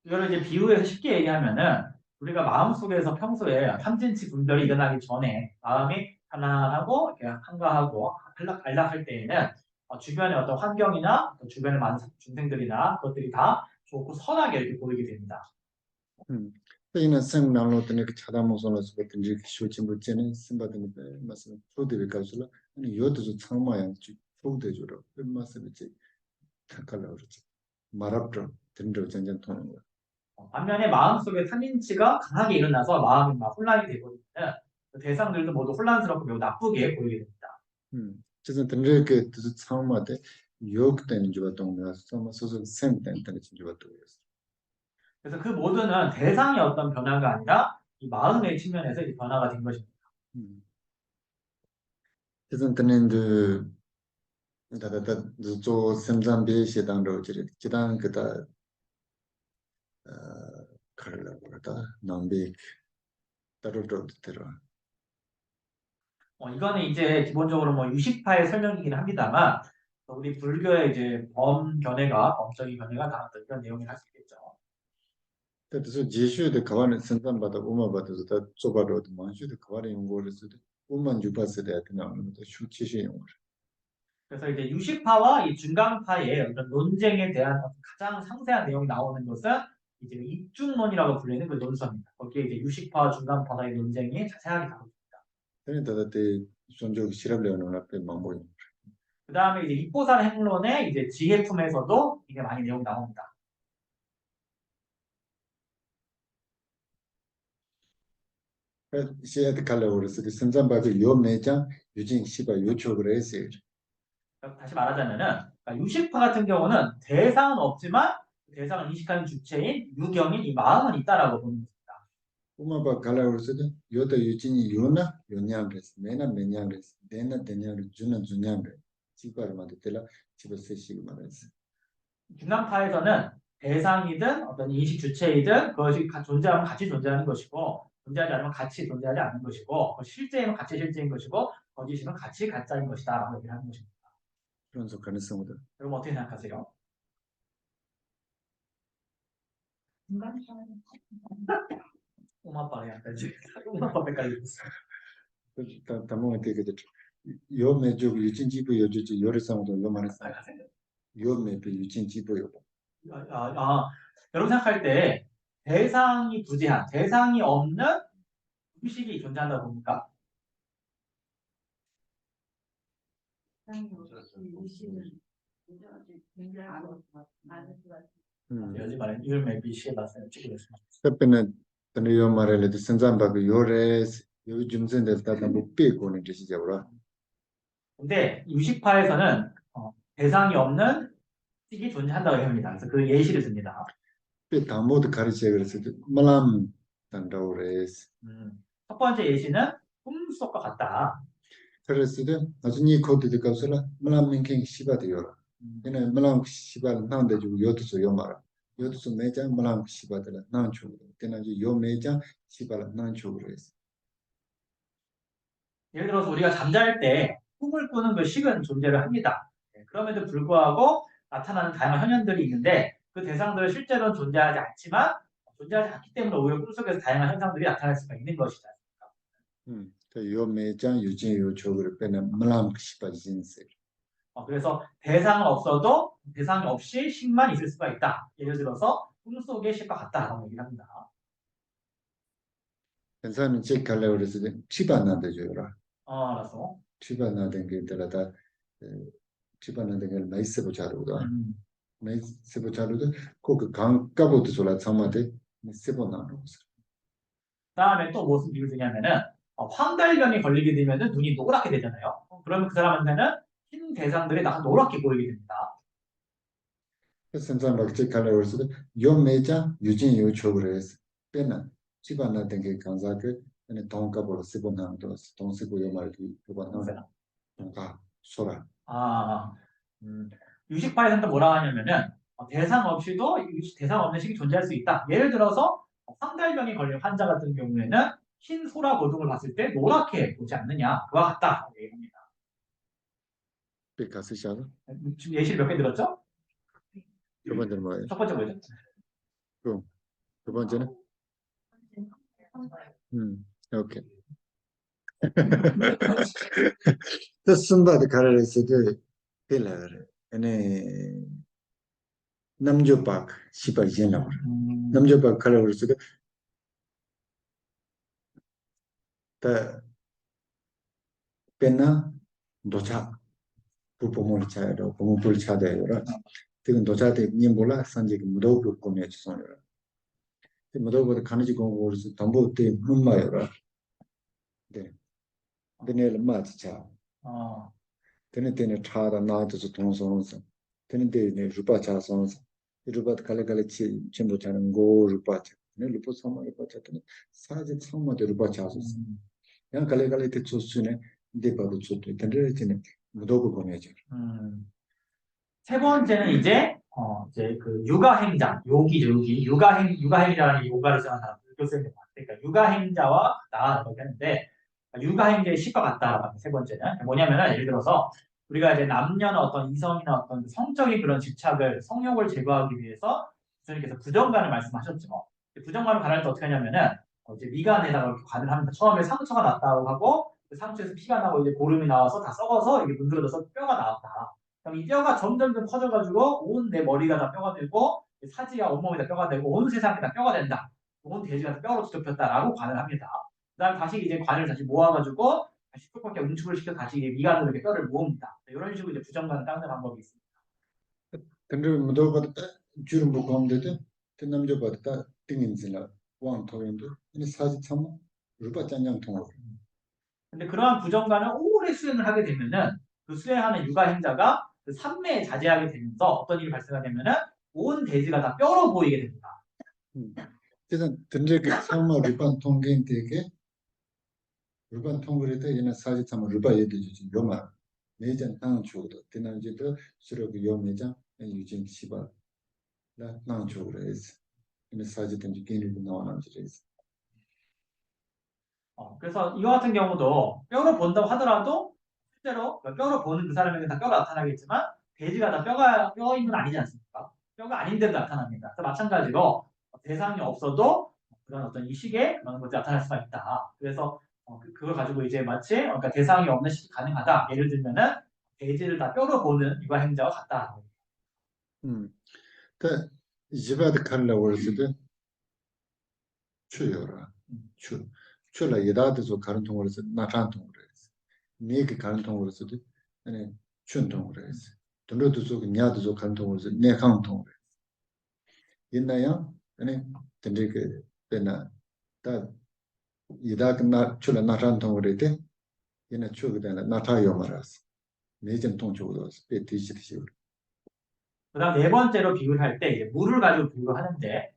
이거를 이제 비유해서 쉽게 얘기하면은 우리가 마음속에서 평소에 삼진치 분별이 일어나기 전에 마음이 편안하고 한가하고 안락할 때에는 주변의 어떤 환경이나 주변에 많은 중생들이나 그것들이 다 좋고 선하게 이렇게 보이게 됩니다.
이는 생나로 때문에 그 차다모선에서 같은 지 쇼치 못지는 심바드니 말씀 프로데비 가서라 아니 요도서 참마야 프로데조로 말씀이지 takala 그렇지 말합죠 된저 전전 통하는 거.
반면에 마음속에 삼인치가 강하게 일어나서 마음이 막 혼란이 되거든요. 그 대상들도 모두 혼란스럽고 매우 나쁘게 보이게 됩니다.
그래서 이렇게 상황마다 유혹되는 주었던 거야. 소속 생된 주었던 거였어.
그래서 그 모두는 대상의 어떤 변화가 아니라 이 마음의 측면에서 이 변화가 된 것입니다.
그래서 저는 다다다 저 semzambe 당로 지단 그다 칼라 그러다 남비 따로도 들어.
이거는 이제 기본적으로 뭐 유식파의 설명이긴 합니다만 우리 불교의 이제 범적인 견해가 나왔던 이런 내용을 할 수 있겠죠.
그래서 제주의 가와는 생산받아 우마받아서 다 좁아로도 만주의 가와를 연구를 해서 우만 주파스에 나오는 것도 수치시 연구.
그래서 이제 유식파와 이 중간파의 어떤 논쟁에 대한 가장 상세한 내용이 나오는 것은 이제 입중론이라고 불리는 그 논서입니다. 거기에 이제 유식파와 중간파의 논쟁이 자세하게 다뤄집니다.
그래서 다들 존중 실험을 앞에 망보인.
그 다음에 이제 입보살 행론의 이제 지혜품에서도 이게 많이 내용 나옵니다.
시에트 칼라오르스 그 생산받을 요 매장 유진 시바 요청을 했어요.
다시 말하자면은 그러니까 유식파 같은 경우는 대상은 없지만 대상을 인식하는 주체인 유경인 이 마음은 있다라고 보는 것입니다.
우마바 칼라오르스도 요다 유진이 요나 요냐그레스 메나 메냐그레스 데나 데냐그레스 주나 주냐그레스 지바를 만들라 집어쓰시고 말했어.
중간파에서는 대상이든 어떤 인식 주체이든 그것이 존재하면 같이 존재하는 것이고 존재하지 않으면 같이 존재하지 않는 것이고 실제이면 같이 실제인 것이고 거짓이면 같이 가짜인 것이다라고 얘기를 하는 것입니다.
그런 속 가능성도.
여러분 어떻게 생각하세요? 오마빠네 약간 지금 오마빠 헷갈리고 있어.
담은 되게 요 매주 유진 지부 요주지 요리상도 요 말했어. 요 매주 유진 지부요.
여러분 생각할 때 대상이 부재한 대상이 없는 음식이 존재한다고 봅니까? 여지 말은 이걸 maybe 시에 봤어요. 찍으겠습니다.
그때는 요 말을 해 생산받고 요레스 요 중생들 다 뭐 빼고는 되시죠.
근데 유식파에서는 대상이 없는 식이 존재한다고 합니다. 그래서 그 예시를 듭니다.
그 다모도 가르쳐 그래서 말람 단다오레스.
첫 번째 예시는 꿈속과 같다.
그래서 나중에 코드도 가서라 말람 민킹 시바디요. 얘는 말람 시바 나온데 주 요도서 요 말. 요도서 매장 말람 시바들 나온 주. 걔는 요 매장 시바를 나온 주그레스.
예를 들어서 우리가 잠잘 때 꿈을 꾸는 그 식은 존재를 합니다. 그럼에도 불구하고 나타나는 다양한 현현들이 있는데 그 대상들은 실제로는 존재하지 않지만 존재하지 않기 때문에 오히려 꿈속에서 다양한 현상들이 나타날 수가 있는 것이다.
요 매장 유진 요쪽으로 빼는 말람 시바진세.
그래서 대상은 없어도 대상이 없이 식만 있을 수가 있다. 예를 들어서 꿈속의 식과 같다라고 얘기를 합니다.
사람이 제 갈래 그래서 치바나데 줘라.
알았어.
치바나데 게 들어다 치바나데 게 나이스고 자루다. 나이스고 자루도 꼭 강가부터 졸라 참마데 세번나로.
그다음에 또 무슨 비유 드냐면은 황달병에 걸리게 되면은 눈이 노랗게 되잖아요. 그러면 그 사람한테는 흰 대상들이 다 노랗게 보이게 됩니다.
선산 막제 갈래 그래서 요 매장 유진 요쪽으로 해서 빼는 치바나데 게 강사그 네 동가보로 세번나도 동세고 요 말이 그거는 동가 소라.
유식파에서는 또 뭐라 하냐면은 대상 없이도 대상 없는 식이 존재할 수 있다. 예를 들어서 황달병에 걸린 환자 같은 경우에는 흰 소라 고등을 봤을 때 노랗게 보지 않느냐. 그와 같다. 얘기합니다.
가스샤도
지금 예시를 몇 개 들었죠?
두 번째는 뭐예요?
첫 번째 뭐죠?
두 번째는 오케이. 뜻순바드 가르레스드 필라르 에네 남조박 시바이제나 남조박 가르레스드 다 페나 도차 부포몰 차로 부모불 차대요라 지금 도차대 님볼라 산지 무도고 고메 주소요라 무도고 가는지 공부를 담보 때 문마요라 네. 드네를 맞자.
어,
드네 차다 나도 동성성. 드네 루파 차성성. 루파 칼레칼레치 전부 자는 고 루파차. 네 루파 성마 루파차. 사지 성마도 루파 차소서.
음,
양 칼레칼레티 초스네 데바도 초트. 드네치네 무도고 보내죠.
음. 세 번째는 이제 그 육아행자, 요기죠, 요기. 육아행자라는 요가를 쓰는 사람, 교수님. 그러니까 육아행자와 같다, 이렇게 하는데, 육아행자의 시가 같다, 세 번째는. 뭐냐면은, 예를 들어서, 우리가 이제 남녀나 어떤 이성이나 어떤 그 성적인 그런 집착을, 성욕을 제거하기 위해서, 교수님께서 부정관을 말씀하셨죠. 부정관을 가할 때 어떻게 하냐면은, 이제 미간에다가 이렇게 관을 합니다. 처음에 상처가 났다고 하고, 그 상처에서 피가 나고 이제 고름이 나와서 다 썩어서 이게 문드러져서 뼈가 나왔다. 그럼 이 뼈가 점점점 커져가지고 온 내 머리가 다 뼈가 되고 사지와 온몸이 다 뼈가 되고 온 세상이 다 뼈가 된다. 온 돼지가 다 뼈로 뒤덮였다라고 관을 합니다. 그다음 다시 이제 관을 다시 모아가지고 다시 톡톡하게 응축을 시켜 다시 이제 미간으로 이렇게 뼈를 모읍니다. 이런 식으로 이제 부정관을 닦는 방법이 있습니다.
근데 무도고도 주름 보고 하면 남자보다 띵인지라 왕 토인도 이 사지 참 루파 짠장 통하고.
근데 그러한 부정관을 오래 수행을 하게 되면은 그 수행하는 육아행자가 그 삼매에 자제하게 되면서 어떤 일이 발생하냐면은 온 돼지가 다 뼈로 보이게 됩니다.
그래서 든지 그 상마 루파 통계인데게 루파 통그레다 얘는 사지 참 루파 예들지 요마 매장 땅 주고도 되는지도 수로 그 요매장 유진 시바 나땅 주고로 해서 이 사지 든지 개인이 나와는 지레서.
그래서 이와 같은 경우도 뼈로 본다고 하더라도 실제로 뼈로 보는 그 사람에게 다 뼈가 나타나겠지만 돼지가 다 뼈인 건 아니지 않습니까? 뼈가 아닌데도 나타납니다. 그래서 마찬가지로 대상이 없어도 그런 어떤 이 식에 그런 것들이 나타날 수가 있다. 그래서 그걸 가지고 이제 마치 그러니까 대상이 없는 식이 가능하다. 예를 들면은 돼지를 다 뼈로 보는 육아행자와 같다.
그 지바드 칼라 월스도 추요라 추 추라 예다도 가는 통으로서 나타난 통으로 해서 네게 가는 통으로서도 아니 춘 통으로 해서 돈도 저 냐도 저 가는 통으로서 내 가는 통으로 해서 있나요 아니 근데 그 배나 다 예다 나 추라 나타난 통으로 돼 얘네 추게 되나 나타요 말았어 내전 통쪽으로 배 뒤지듯이.
그다음 네 번째로 비유를 할 때 이제 물을 가지고 비유를 하는데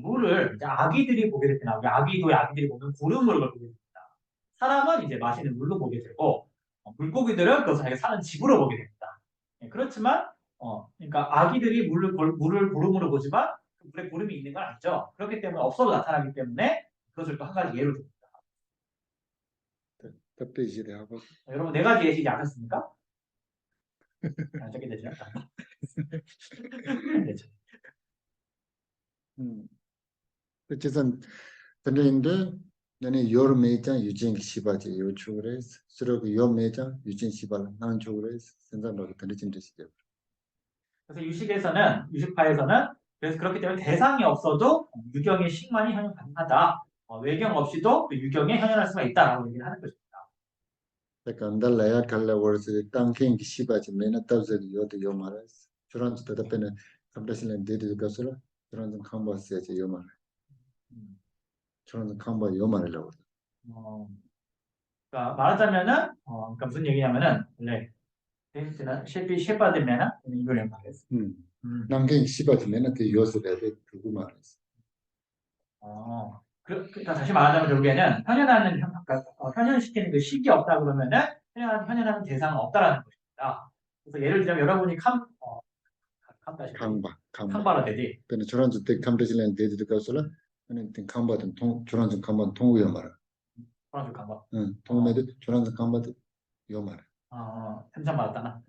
물을 이제 아기들이 보게 될 때 나오게 아기들이 보는 고름물을 보게 됩니다. 사람은 이제 마시는 물로 보게 되고 물고기들은 그것을 자기가 사는 집으로 보게 됩니다. 그렇지만 그러니까 아기들이 물을 고름으로 보지만 그 물에 고름이 있는 건 아니죠. 그렇기 때문에 없어도 나타나기 때문에 그것을 또 한 가지 예로 듭니다.
답답해지대 하고.
여러분 네 가지 예시지 않았습니까? 안 적게 되죠. 되죠.
어쨌든 근데 나는 요 매장 유진 시바지 요 쪽으로서 서로 요 매장 유진 시발 난 쪽으로서 생각하고 들으신 되시죠.
그래서 유식파에서는 그래서 그렇기 때문에 대상이 없어도 유경의 식만이 현현 가능하다. 외경 없이도 그 유경에 현현할 수가 있다라고 얘기를 하는 것입니다.
그러니까 안달라야 갈라 월서 땅킹 시바지 매나 따서 요도 요 말았어. 저런 대답에는 감다실은 데드 가서라 저런 좀 컴버스야지 요 말. 저런 좀 컴버 요 말이라고.
어, 그러니까 말하자면은 그러니까 무슨 얘기냐면은 원래 데이트나 셰파되면은 이걸 말했어.
땅킹 시바지 매나 그 요서 대비 그거 말았어.
그러니까 다시 말하자면 결국에는 현현시키는 그 식이 없다 그러면은 현현하는 대상은 없다라는 것입니다. 그래서 예를 들자면 여러분이
강바
칸바라 되지.
근데 저런 때 감다실은 데드 가서라 아니 칸바든 통 저런 좀 칸바 통우요 말아.
프랑스 칸바.
통매도 저런 좀 칸바도 요 말아.
현장 받았다나.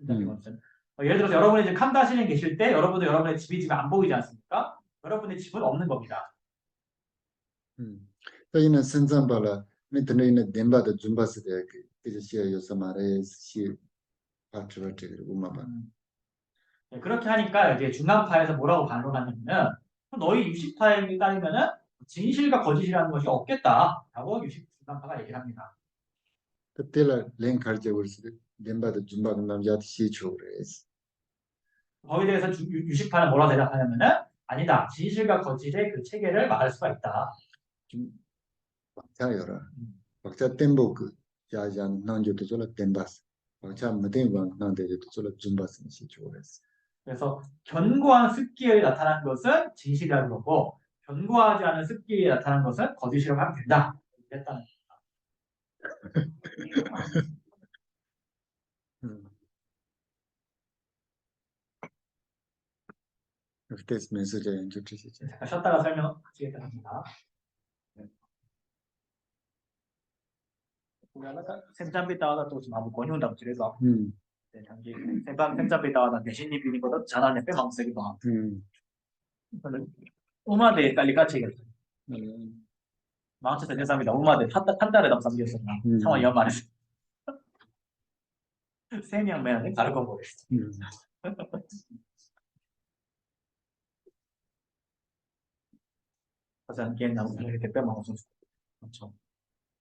예를 들어서 여러분이 이제 칸다시에 계실 때 여러분도 여러분의 집이 안 보이지 않습니까? 여러분의 집은 없는 겁니다.
저희는 선산발라 밑에는 덴바도 줌바스데 그 시에 요서 말에 시 파트로트 우마바.
그렇게 하니까 이제 중간파에서 뭐라고 반론하냐면은 너희 유식파에 따르면은 진실과 거짓이라는 것이 없겠다라고 유식 중간파가 얘기를 합니다.
그때라 랭카르제 월스 덴바도 줌바도 남자도 시 초레스.
거기에 대해서 유식파는 뭐라고 대답하냐면은 아니다. 진실과 거짓의 그 체계를 말할 수가 있다.
좀 자요라. 박자 템포 그 야잔 난조도 졸라 템바스 박자 무대방 난데도 졸라 줌바스는 시주어스
그래서 견고한 습기에 나타난 것은 진실이라는 거고 견고하지 않은 습기에 나타난 것은 거짓이라고 하면 된다. 했다는
그때스 메시지 인troduce
잠깐 쉬었다가 설명하시겠다 합니다. 생산비다가 또 아무 권유한다고 그래서 장기 생산비다가 대신이 비니보다 잘하는 빼망쓰기도 하고 우마대 깔리 까치겠다. 망쳐서 생산비다 우마대 한 달에 담삼기였었나 상황 연말에서 3명 매는 다르고 보겠어. 가장 게임 나오는 이렇게 빼먹어서 맞죠.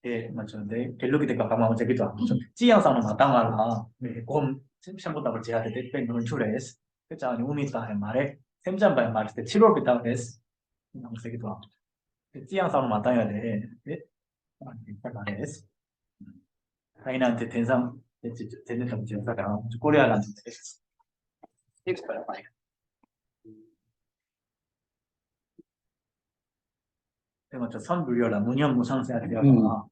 예, 맞죠. 근데 갤럭이 대가 가만 저기도 안 맞죠. 지향상은 마땅하라. 곰 샴푸다 볼 제가 때 빼는 출레스. 그자 우미다 할 말에 샘잠바의 말을 때 7월 비다 했어. 나오기도 하고. 지향상은 마땅해야 돼. 네. 말했어. 아이한테 대상 되는 점지사가 꼬리아라는 데서. 익스퍼야 봐요. 맞죠. 선불려라 문현 무상세야 되어가.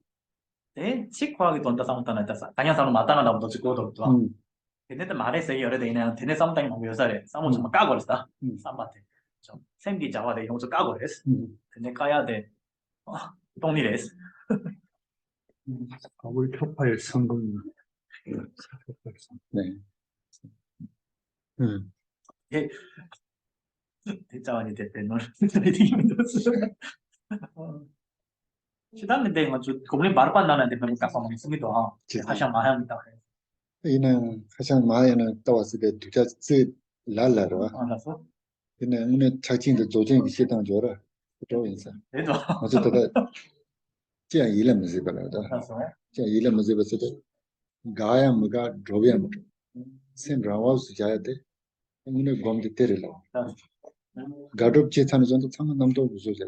네, 치과하게 돈다 싸움다 나했다. 당연 싸움 마땅하다 보다 죽고도 또. 근데 말했어요. 여러 대이나 대내 싸움 당이 너무 여살에 싸움 정말 까버렸다. 싸움한테. 좀 생기 자와 대 이런 거 까버렸어. 근데 까야 돼. 동리랬어.
가불 표파일 성공.
네.
대자원이 됐대는 시달는데 아주 고블린 말반 나는데 별로 깎아 있습니다. 하셔 마야입니다.
이는 가장 마야는 따왔을 때 두자 쓰 랄라로
알아서
근데 오늘 자칭도 조정이 시당 줘라 또 인사
그래도
어쨌든 제가 일을 무지 벌어도
알아서
제가 일을 무지 벌어도 가야 뭐가 drobi야 뭐 생라와스 자야 돼 오늘 검도 때리라 가독 제탄 정도 상관 남도 무소자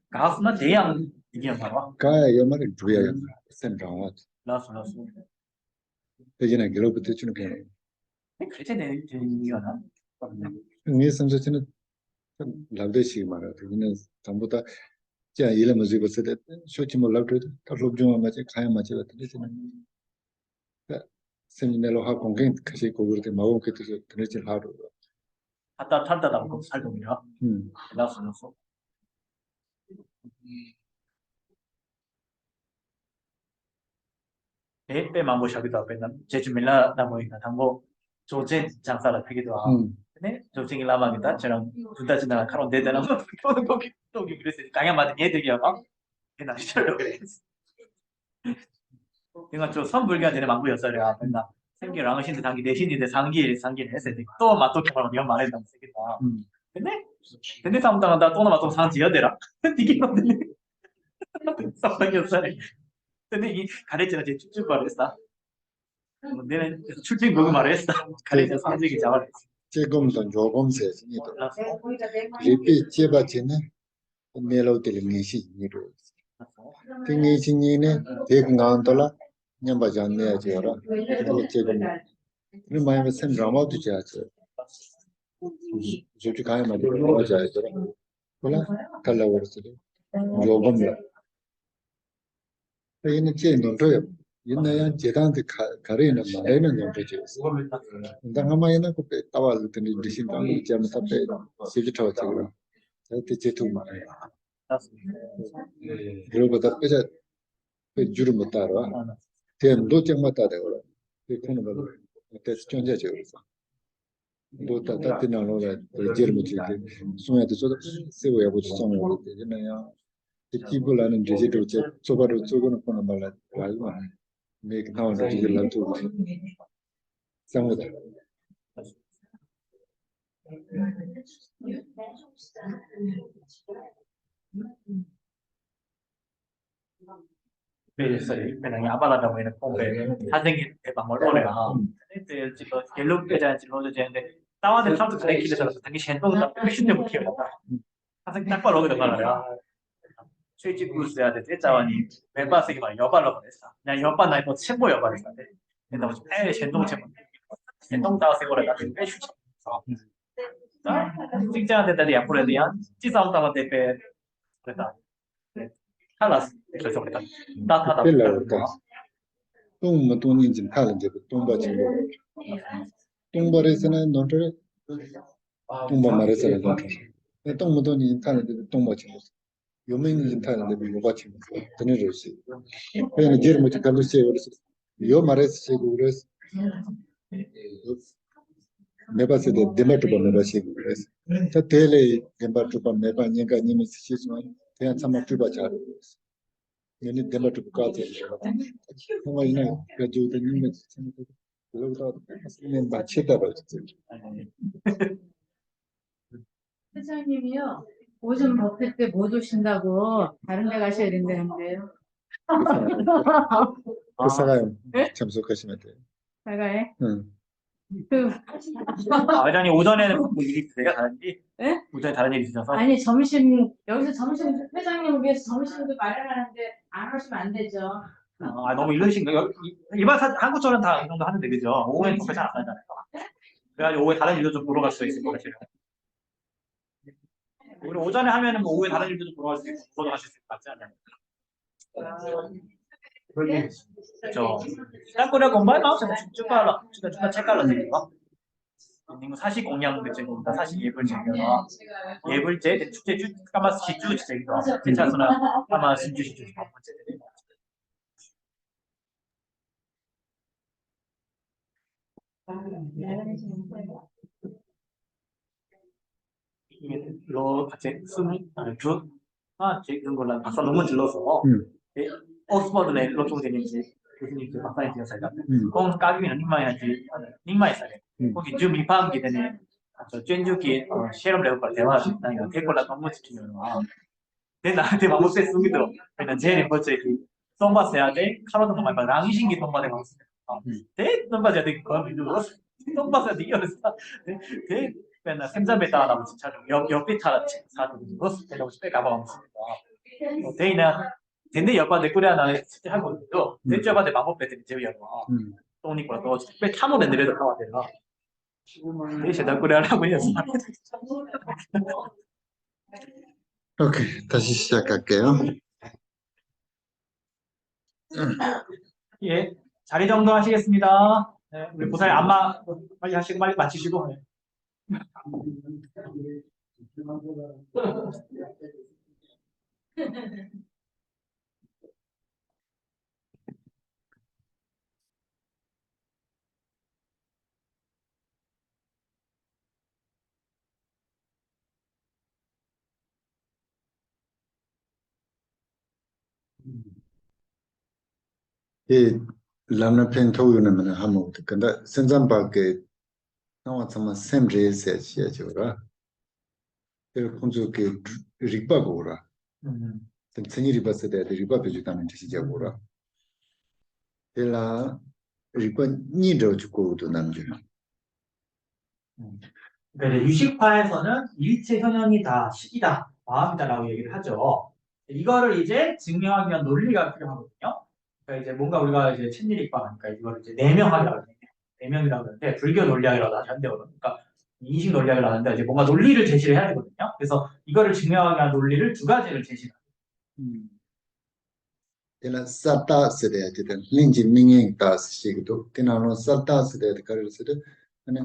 가스나 대양 이게 봐봐.
가야 여말에 dro야 생라와
알아서
대전에 글로부터 주는 게
그렇게 되는 이유나
이 선수는 lavde시 말아 되는 전부다 제가 일을 무지 벌어도 쇼치 몰라도 더 롭좀 맞지 가야 맞지 되는 세미나로 하 공개 같이 고르게 마음 그때서 그렇지 하루
갖다 탈다 담고 살동이야. 알아서 빼만 보셔기도 하고 제주 밀라 나무이나 당고 조제 장사를 하기도 하고 근데 조직이 라마기다 저랑 둘다 지나가 카론 대대나 거기 그랬어요. 강연 받은 얘들이야 막 그냥 시절로 그랬어. 그러니까 저 선불기가 되는 망부였어요. 맨날 생기 랑신데 당기 내신인데 상기를 했을 때또 맞도록 하면 이런 말을 했다고 쓰겠다. 근데 상당하다 또는 맞도록 상지어야 되라. 이게 뭔데? 상당이었어요. 근데 이 가르치가 제 쭉쭉 말했어. 내는 출신 그거 말했어. 가르쳐 상직이 잡아냈어.
조금도 조금세 리피 제바체는 멜로디를 내시 니로 팅이신이네 대강한돌라 냠바잔내야 줘라 제금 그 마음에 샘 드라마도 줘야지 저기 가야 말이야 맞아야 돼 그러나 칼라버스 조금라 얘는 제 논도요 옛날에 제단한테 가르는 말에는 논도죠 근데 아마에는 그 따와를 때는 디신 방을 제가 답해 시기터 지금 그때 제투 말이야 그리고 답해서 그 줄을 못 따라 대도 정말 따라요 그 코는 거 그때 전자죠 또 따뜻나로가 제일 못 지게 소야도 저 세워야 보지 좀 되잖아요 기불하는 제대로 제 소바로 쪼고는 거는 말라 알고 make now the digital to 상무다
그래서 그냥 야발하다 보니까 공부에 사생이 대방을 오래가. 근데 지금 갤럽 계좌 지금 되는데 다운데 탑도 가리키면서 당기 셴동다 패션도 못 키워다. 사생 딱 바로 오게 말이야. 최지구스야 돼 대자원이 멤버스에게 말 여발로 보냈어. 그냥 여발 나이 뭐 첨보 여발을 했어. 근데 뭐 에 전동 첨보. 전동 다세고를 나한테 왜 주쳐. 직장한테 대한 약불에 대한 찌싸움당한테 그랬다. 칼라스 그래서 그랬다. 따타다.
빌라오다. 똥뭐 똥인 좀 타는데 똥바 친구. 똥바에서는 너를 똥바 말에서는 너를. 똥뭐 똥인 타는데 똥바 친구. 요명인 좀 타는데 요바 친구. 드는 것이. 그냥 제일 먼저 가서 그래서 요 말에서 시고 그래서 메바스데 데마트바 메바시고 그래서. 자 텔레 데마트바 메바 니가 니미 시시스만 그냥 참아 주바 잘. 얘네 데마트바 가지. 정말 이나 가지고 니미 시시스만 그러다 그냥 맞히다 버렸지.
회장님이요. 오전 버핏 때 못 오신다고 다른 데 가셔야 된다는데요.
그 사람
네?
참석하시면 돼요.
사가에.
응.
그
회장님 오전에는 뭐 일이 내가 다른지?
네?
오전에 다른 일이 있어서?
아니 점심 여기서 점심 회장님 위해서 점심도 마련하는데 안 오시면 안 되죠.
너무 이러신가요? 일반 한국처럼 다 이 정도 하는데 그죠? 오후엔 그렇게 잘안 하잖아요. 그래가지고 오후에 다른 일도 좀 보러 갈 수 있을 것 같아요. 우리 오전에 하면은 뭐 오후에 다른 일도 좀 보러 갈 수 있고 보러 가실 수 있을 것 같지 않나요? 그렇죠. 딴거리하고 엄마의 마음속에 쭉쭉 책갈라 되겠다. 님 사시 공양 대체입니다. 사시 예불 제가 예불제 축제 주 까마스 시주 제기도 괜찮으나 아마 신주 시주 번째들이 로 같이 숨이 이런 걸로 박사 논문 질러서 옥스퍼드에 로총되는지 교수님 그 박사님 되었어요. 공 까기는 닉마이 사례. 거기 주 미파함기 되네. 저 쩐주기 실험 레벨 대화하시 나요. 대콜라 너무 지키는 거. 내 나한테 막 못세 쓰기 들어. 그냥 제일 번째 똥바스야 돼. 카로도 정말 랑신기 똥바데 봤어. 대 똥바스야 돼. 그거 믿어. 똥바스야 돼. 이어서 대 맨날 생자베다 나고 진짜 옆에 타라 사도 이거 내가 혹시 빼가 봐. 대이나 근데 옆에 내 꼬리야 나 진짜 하고 있어. 내 쪽한테 마법 배들이 제일 와. 똥니까 또 빼 타모는 내려도 가야 되나. 내 세다 꼬리야 하고 있어.
오케이, 다시 시작할게요.
예, 자리 정돈하시겠습니다. 네, 우리 보살님 안마 빨리 하시고 빨리 마치시고. 네.
이 람나 펜토우는 하면 근데 선전밖에 나와 정말 샘제세 시야죠라. 그 공주께 리바고라. 전이 리바스데 리바 베주다는 뜻이죠라. 텔라 리바 니도 주고도 남죠.
그러니까 유식파에서는 일체 현현이 다 식이다, 마음이다라고 얘기를 하죠. 이거를 이제 증명하기 위한 논리가 필요하거든요. 그러니까 이제 뭔가 우리가 이제 친일익파 하니까 이거를 이제 내명하려고 하거든요. 내명이라고 하는데 불교 논리학이라고 하죠. 현대어로. 그러니까 인식 논리학을 하는데 이제 뭔가 논리를 제시를 해야 되거든요. 그래서 이거를 증명하기 위한 논리를 두 가지를 제시해요.
텔라 사타 세데 되든 린지 밍잉 다스 시기도 테나노 사타 세데 가르스데 아니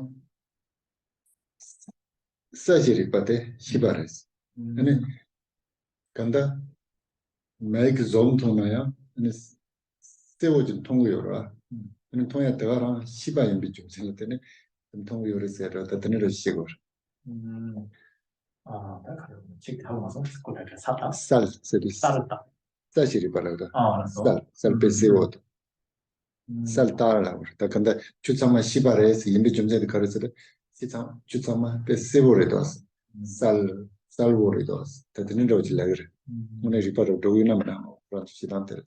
사지리 파테 시바레스. 아니 간다 마이크 좀 통나야 아니 세워진 통구요라. 아니 통에 들어가라 시바인 비좀 생겼더니 통구요레스에다 드네로 시고.
그래요. 지금 하고 나서 그걸 사다.
쌀 세리스.
따르다.
사지리 바라다.
알았어.
쌀 베세워도. 쌀 따라라고. 다 근데 주창만 시바레스 인비 좀 전에 가르쳐도 시장 주창만 베세워레도 쌀워레도 다 드네로 질라 그래. 오늘 리파로 도이나만 그런 시단들.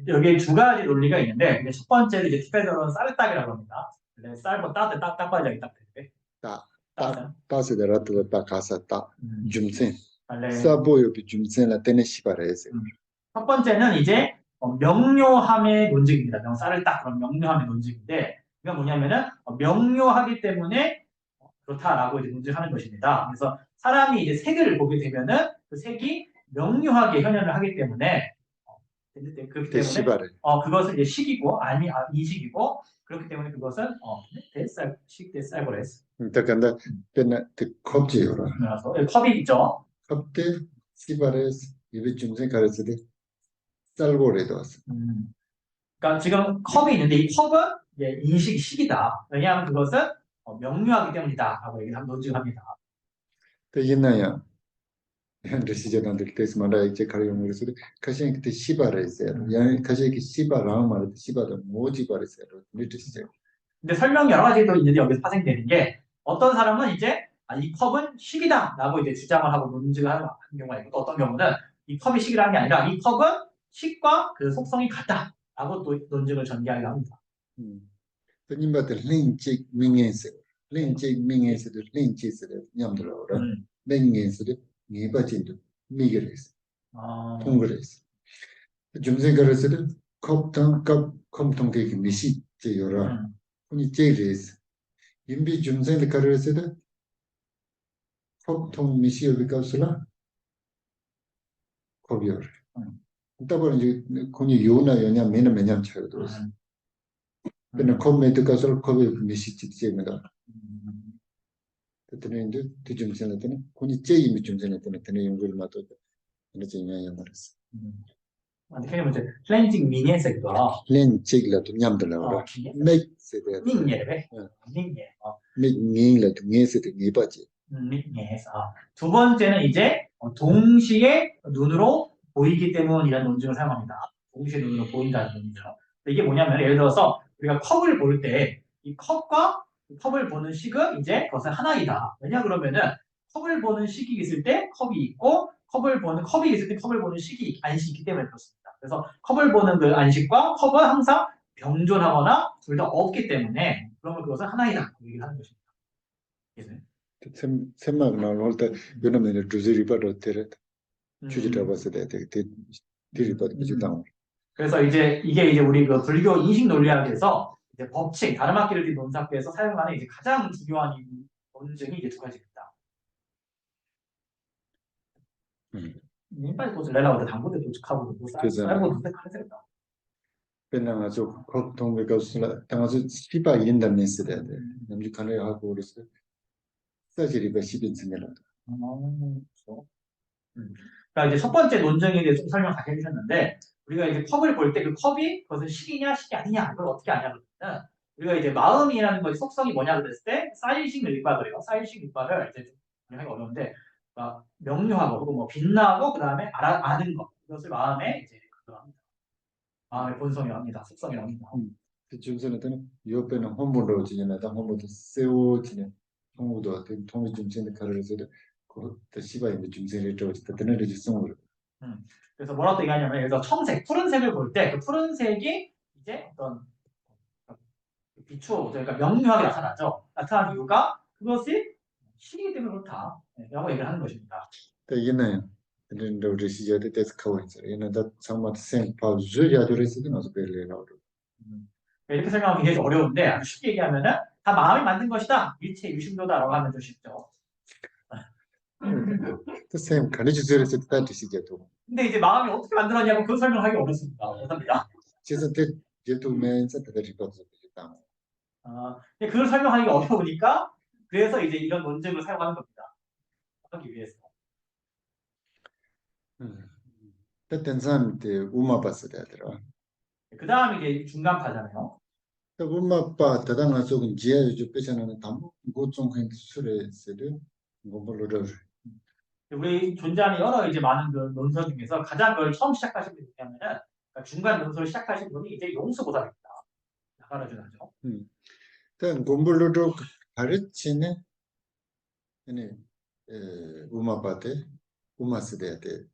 여기 두 가지 논리가 있는데 첫 번째는 이제 티베트어로는 쌀딱이라고 합니다. 쌀보 따뜻 딱딱바지하게 딱 되는데
따스데라도 딱 가서 딱 줌세.
원래
사보요 줌센라 때네 시바라에서.
첫 번째는 이제 명료함의 논증입니다. 명사를 딱 그런 명료함의 논증인데 이건 뭐냐면은 명료하기 때문에 그렇다라고 이제 논증하는 것입니다. 그래서 사람이 이제 색을 보게 되면은 그 색이 명료하게 현현을 하기 때문에 그렇기
때
때문에
시바라.
그것을 이제 식이고 아니 이식이고 그렇기 때문에 그것은 데살고레스.
그러니까 때나 그 컵지요라.
그래서 컵이 있죠.
컵때 시바라에서 입에 줌센 가르스데 쌀고래도 왔어.
그러니까 지금 컵이 있는데 이 컵은 이제 인식이 식이다. 왜냐하면 그것은 명료하기 때문이다라고 얘기를 논증합니다.
또 옛날야 러시아한테 때스 말아 이제 가려고 그래서 가시 그때 시바라에서 야 가시 그 시바라 말도 시바도 모지바라에서 리트시죠.
근데 설명이 여러 가지도 있는데 여기서 파생되는 게 어떤 사람은 이제 이 컵은 식이다라고 이제 주장을 하고 논증을 하는 경우가 있고 또 어떤 경우는 이 컵이 식이라는 게 아니라 이 컵은 식과 그 속성이 같다라고 또 논증을 전개하기도 합니다.
님바들 렌치 밍엔스도 렌치스도 냠들어라. 맹엔스도 니바진도 미그레스 통그레스. 줌센 가르스도 컵탕 컵통되기 미시 제요라. 혼이 제레스. 임비 줌센 가르스도 컵통 미시어 비카스라 컵이요. 따버는 이제 혼이 요나 요냐 매나 매냐 차이도 있어. 근데 컵메트 가서 컵이 미시 직제입니다. 그때는 이제 줌센 때는 혼이 제임이 줌센 때는 연구를 맡아도 이렇게 얘기하는 거였어.
흔히 이제 클렌징 미니에서도
렌치라도 냠들어라. 맥세데
닝예래, 닝예,
맥니라도 녜세데 니바지.
닝예해서 두 번째는 이제 동시에 눈으로 보이기 때문이라는 논증을 사용합니다. 동시에 눈으로 보인다는 논증. 이게 뭐냐면 예를 들어서 우리가 컵을 볼 때 이 컵과 컵을 보는 식은 이제 그것은 하나이다. 왜냐 그러면은 컵을 보는 식이 있을 때 컵이 있고 컵이 있을 때 컵을 보는 식이 안식이 있기 때문에 그렇습니다. 그래서 컵을 보는 그 안식과 컵은 항상 병존하거나 둘 다 없기 때문에 그러면 그것은 하나이다. 얘기를 하는 것입니다.
셈막 나올 때 요놈의 주지리바로 때려 주지라 봤을 때 디리바도 비슷한.
그래서 이제 이게 이제 우리 그 불교 인식 논리학에서 이제 법칙, 다르마키르디 논사표에서 사용하는 이제 가장 중요한 논증이 이제 두 가지입니다. 빨리 또 레라우드 당구대 도축하고 또 쌀고 도 카르세다.
그냥 아주 걱정되고 당아서 시바 인다는 쓰다 돼. 남주 간에 하고 그래서 사실이가 시빈스면은.
그렇죠. 그러니까 이제 첫 번째 논증에 대해서 좀 설명 다시 해주셨는데 우리가 이제 컵을 볼 때 그 컵이 그것은 식이냐 식이 아니냐 이걸 어떻게 아냐 그러면 우리가 이제 마음이라는 것이 속성이 뭐냐 그랬을 때 사일식 일바 그래요. 사일식 일바를 이제 좀 하기 어려운데 명료하고 혹은 뭐 빛나고 그 다음에 아는 것 이것을 마음에 이제 그거 합니다. 마음의 본성이라고 합니다. 속성이라고 합니다.
그 중선에는 옆에는 홈으로 지내다 홈으로 세워지는 통우도 통이 좀 전에 가르쳐서 그 시바 있는 중선에 들어서 되는 레지성으로.
그래서 뭐라고 얘기하냐면 예를 들어 청색, 푸른색을 볼 때 그 푸른색이 이제 어떤 비추어 그러니까 명료하게 나타나죠. 나타난 이유가 그것이 식이기 때문에 그렇다. 라고 얘기를 하는 것입니다.
이게는 우리 시절에 대해서 가고 있어요. 얘는 다 정말 생파주야 들었으든 어서 별래라고.
이렇게 설명하기 굉장히 어려운데 아주 쉽게 얘기하면은 다 마음이 만든 것이다. 일체 유심도다라고 하면 좀 쉽죠.
쌤 가르쳐줄 때 다들 시절도.
근데 이제 마음이 어떻게 만들었냐고 그 설명하기 어렵습니다. 못합니다.
그래서 때 제도면서 다들 이거서 있다.
근데 그걸 설명하기 어려우니까 그래서 이제 이런 논증을 사용하는 겁니다. 하기 위해서.
그때 사람한테 우마바스 되더라.
그 다음에 이제 중간파잖아요.
우마바 대단한 속은 지혜를 좀 빼서는 담보 고정 수술에 쓰는 공부를
우리 존재하는 여러 이제 많은 그 논서 중에서 가장 그걸 처음 시작하신 분이 있냐면은 그러니까 중간 논서를 시작하신 분이 이제 용수보살입니다. 나가라주나죠.
그러니까 공부를 가르치는 우마바데 우마스데데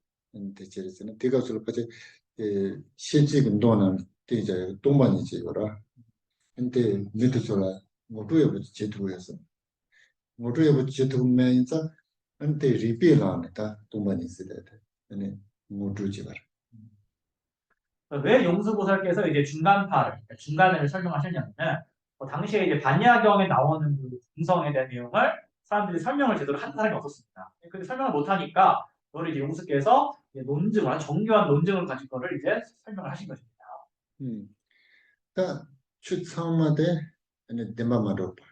대체로서는 대가술까지 실직 운동하는 이제 동반이지 거라. 근데 밑에서라 모두에 붙이 제도에서 모두에 붙이 제도면서 안테 리필하니까 동반이 있어야 돼. 아니 모두지 말.
왜 용수보살께서 이제 중간파를, 그러니까 중간을 설명하셨냐면, 당시에 이제 반야경에 나오는 그 중성에 대한 내용을 사람들이 설명을 제대로 한 사람이 없었습니다. 근데 설명을 못하니까, 그걸 이제 용수께서 이제 논증을, 아주 정교한 논증을 가진 거를 이제 설명을 하신 것입니다.
다 추참마데 아니 데마마로 봐.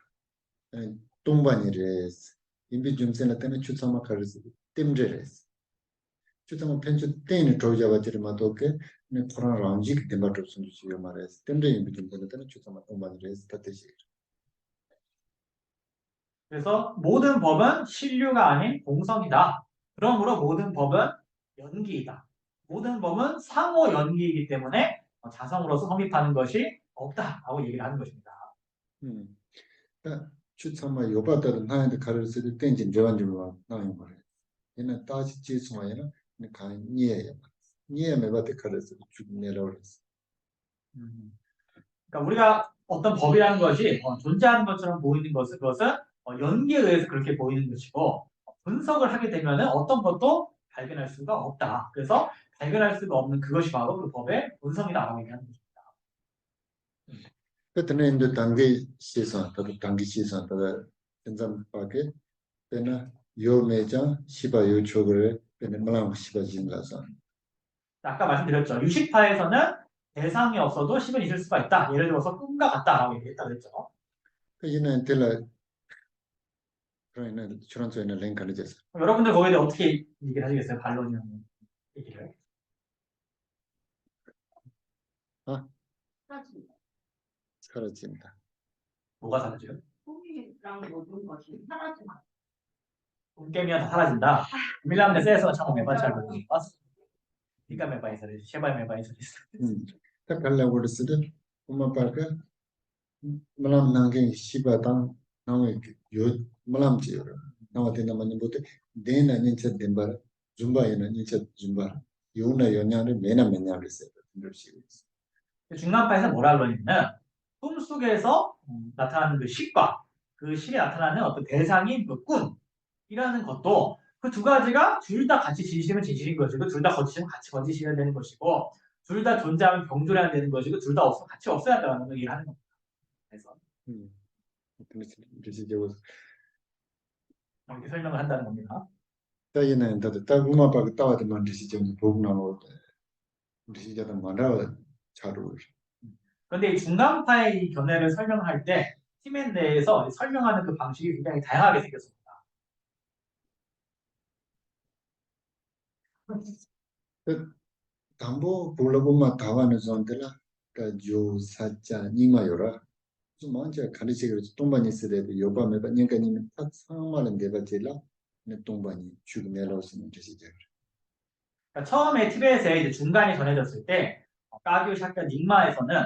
아니 동반이레스. 인비 좀세나 때는 추참마 가르스 템제레스. 추참마 펜추 때는 조자바지를 마도게 네 코란 라운지 데마트로 순주시요 말레스. 템제 인비 좀세나 때는 추참마 동반이레스 다듯이.
그래서 모든 법은 신류가 아닌 공성이다. 그러므로 모든 법은 연기이다. 모든 법은 상호 연기이기 때문에 자성으로서 성립하는 것이 없다라고 얘기를 하는 것입니다.
다 추참마 요바다는 나한테 가르스를 땡진 저완주로 나는 거래. 얘는 다시 지수마에는 가 니에야. 니에 메바데 가르스 죽내라고 그랬어.
그러니까 우리가 어떤 법이라는 것이 존재하는 것처럼 보이는 그것은 연기에 의해서 그렇게 보이는 것이고 분석을 하게 되면은 어떤 것도 발견할 수가 없다. 그래서 발견할 수가 없는 그것이 바로 그 법의 본성이다라고 얘기하는 것입니다.
그때는 이제 단기 시선, 또 단기 시선, 또 현장밖에 때나 요매자 시바 요초를 때는 말랑 시바 진가서.
아까 말씀드렸죠. 유식파에서는 대상이 없어도 식은 있을 수가 있다. 예를 들어서 꿈과 같다라고 얘기했다고 했죠.
그 이는 들라 그러는 주런소에는 랭크를 줬어.
여러분들 거기에 대해 어떻게 얘기를 하시겠어요? 반론이라는 얘기를.
사라집니다.
뭐가 사라져요?
꿈이랑 모든 것이 사라지나.
꿈 깨면 다 사라진다. 밀라문에 세서 참 매반잘 보니 봤어. 니가 매반에서 셰바이 매반에서
딱 가려고 그랬을 때 엄마 아빠가 말랑 나게 시바당 나왜 요 말랑 지요. 나한테 남는 것도 내나 인체 덴바 줌바에는 인체 줌바 요나 요냐를 매나 매나 그랬어요.
중간파에서 뭐라 그러냐면 꿈속에서 나타나는 그 식과 그 식에 나타나는 어떤 대상인 그 꿈이라는 것도 그 두 가지가 둘 다 같이 진실이면 진실인 것이고 둘 다 거짓이면 같이 거짓이어야 되는 것이고 둘 다 존재하면 병존해야 되는 것이고 둘 다 없으면 같이 없어야 한다는 걸 얘기하는 겁니다. 그래서 이렇게 설명을 한다는 겁니다.
따이는 다들 딱 엄마 아빠가 따와도 만드시 좀 보고 나올 때 우리 자도 만나와 자루.
그런데 이 중간파의 이 견해를 설명할 때 팀에 대해서 설명하는 그 방식이 굉장히 다양하게 생겼습니다.
담보 볼라고만 다와는 zon들라 그요 사자 니마요라 좀 먼저 가르치기로 동반이 쓰래도 요밤에 반년간이면 딱 상말은 대바질라 네 동반이 죽음에로 쓰는 뜻이죠.
그러니까 처음에 티벳에 이제 중간이 전해졌을 때 까규 샤카 닉마에서는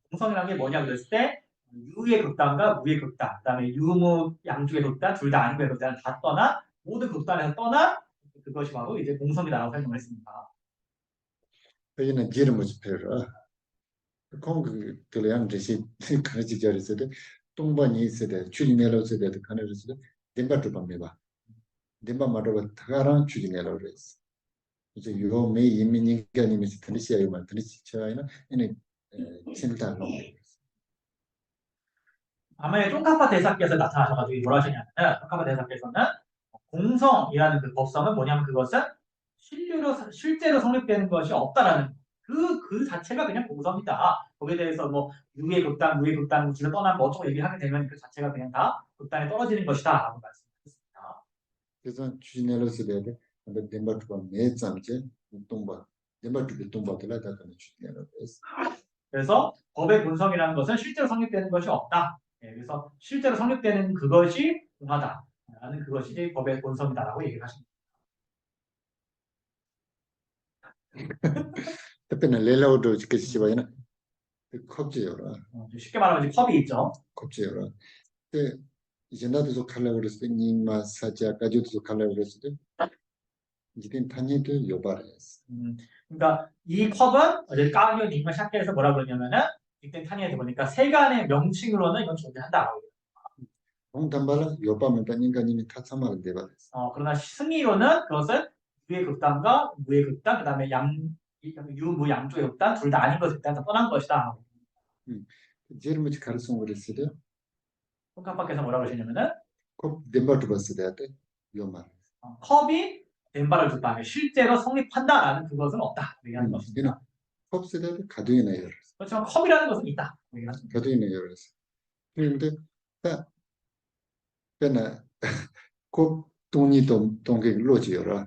공성이라는 게 뭐냐 그랬을 때 유의 극단과 무의 극단, 그다음에 유무 양쪽의 극단, 둘 다 아니고의 극단을 다 떠나 모든 극단에서 떠나 그것이 바로 이제 공성이다라고 설명을 했습니다.
여기는 지름을 집회라 콩그 들려한 듯이 가르치자 그랬을 때 동반이 있을 때 죽음에로 쓸 때도 가르쳤을 때 덴바트 밤에봐 덴바 말로 타가랑 죽음에로 그랬어. 이제 요메 이민이가님이 드리시아요 말 드리시차이나 얘네 친다
아마 쫑카파 대사께서 나타나셔가지고 뭐라 하셨냐면 쫑카파 대사께서는 공성이라는 그 법성은 뭐냐면 그것은 실제로 성립되는 것이 없다라는 그 자체가 그냥 공성이다. 거기에 대해서 뭐 유의 극단, 무의 극단, 뒤로 떠나면 뭐 어쩌고 얘기하게 되면 그 자체가 그냥 다 극단에 떨어지는 것이다라고 말씀하셨습니다.
그래서 주진회로 쓰려야 돼. 근데 덴바트가 매점제 동바 덴바트가 동바들라 다 그런 주진회로 했어.
그래서 법의 본성이라는 것은 실제로 성립되는 것이 없다. 그래서 실제로 성립되는 그것이 공하다라는 그것이 이제 법의 본성이다라고 얘기를 하십니다.
특별히 렐라우도 그 시바이나 컵지요라.
쉽게 말하면 이제 컵이 있죠.
컵지요라. 근데 이제 나도 칼라고 그랬을 때 닝마 사자까지도 칼라고 그랬을 때 이제 탄이도 요바레스.
그러니까 이 컵은 어제 까기오 닉마 샤케에서 뭐라 그러냐면은 이때 탄이에 보니까 세간의 명칭으로는 이건 존재한다라고.
동담발라 요밤에다 인간님이 타참하는 데가 됐어.
그러나 승리로는 그것은 유의 극단과 무의 극단, 그다음에 유무 양쪽의 극단 둘 다 아닌 것을 일단 떠난 것이다.
제일 먼저 가르쳐 그랬어요.
손가락께서 뭐라고 하시냐면은
꼭 덴바트 봤을 때 요말.
컵이 덴바를 줬다면 실제로 성립한다라는 그것은 없다. 얘기하는 것입니다.
컵 쓰다 가동이나 열어.
그렇지만 컵이라는 것은 있다. 얘기하는 것입니다.
가동이나 열었어. 그런데 그나 컵 동이 동계 로지 열어.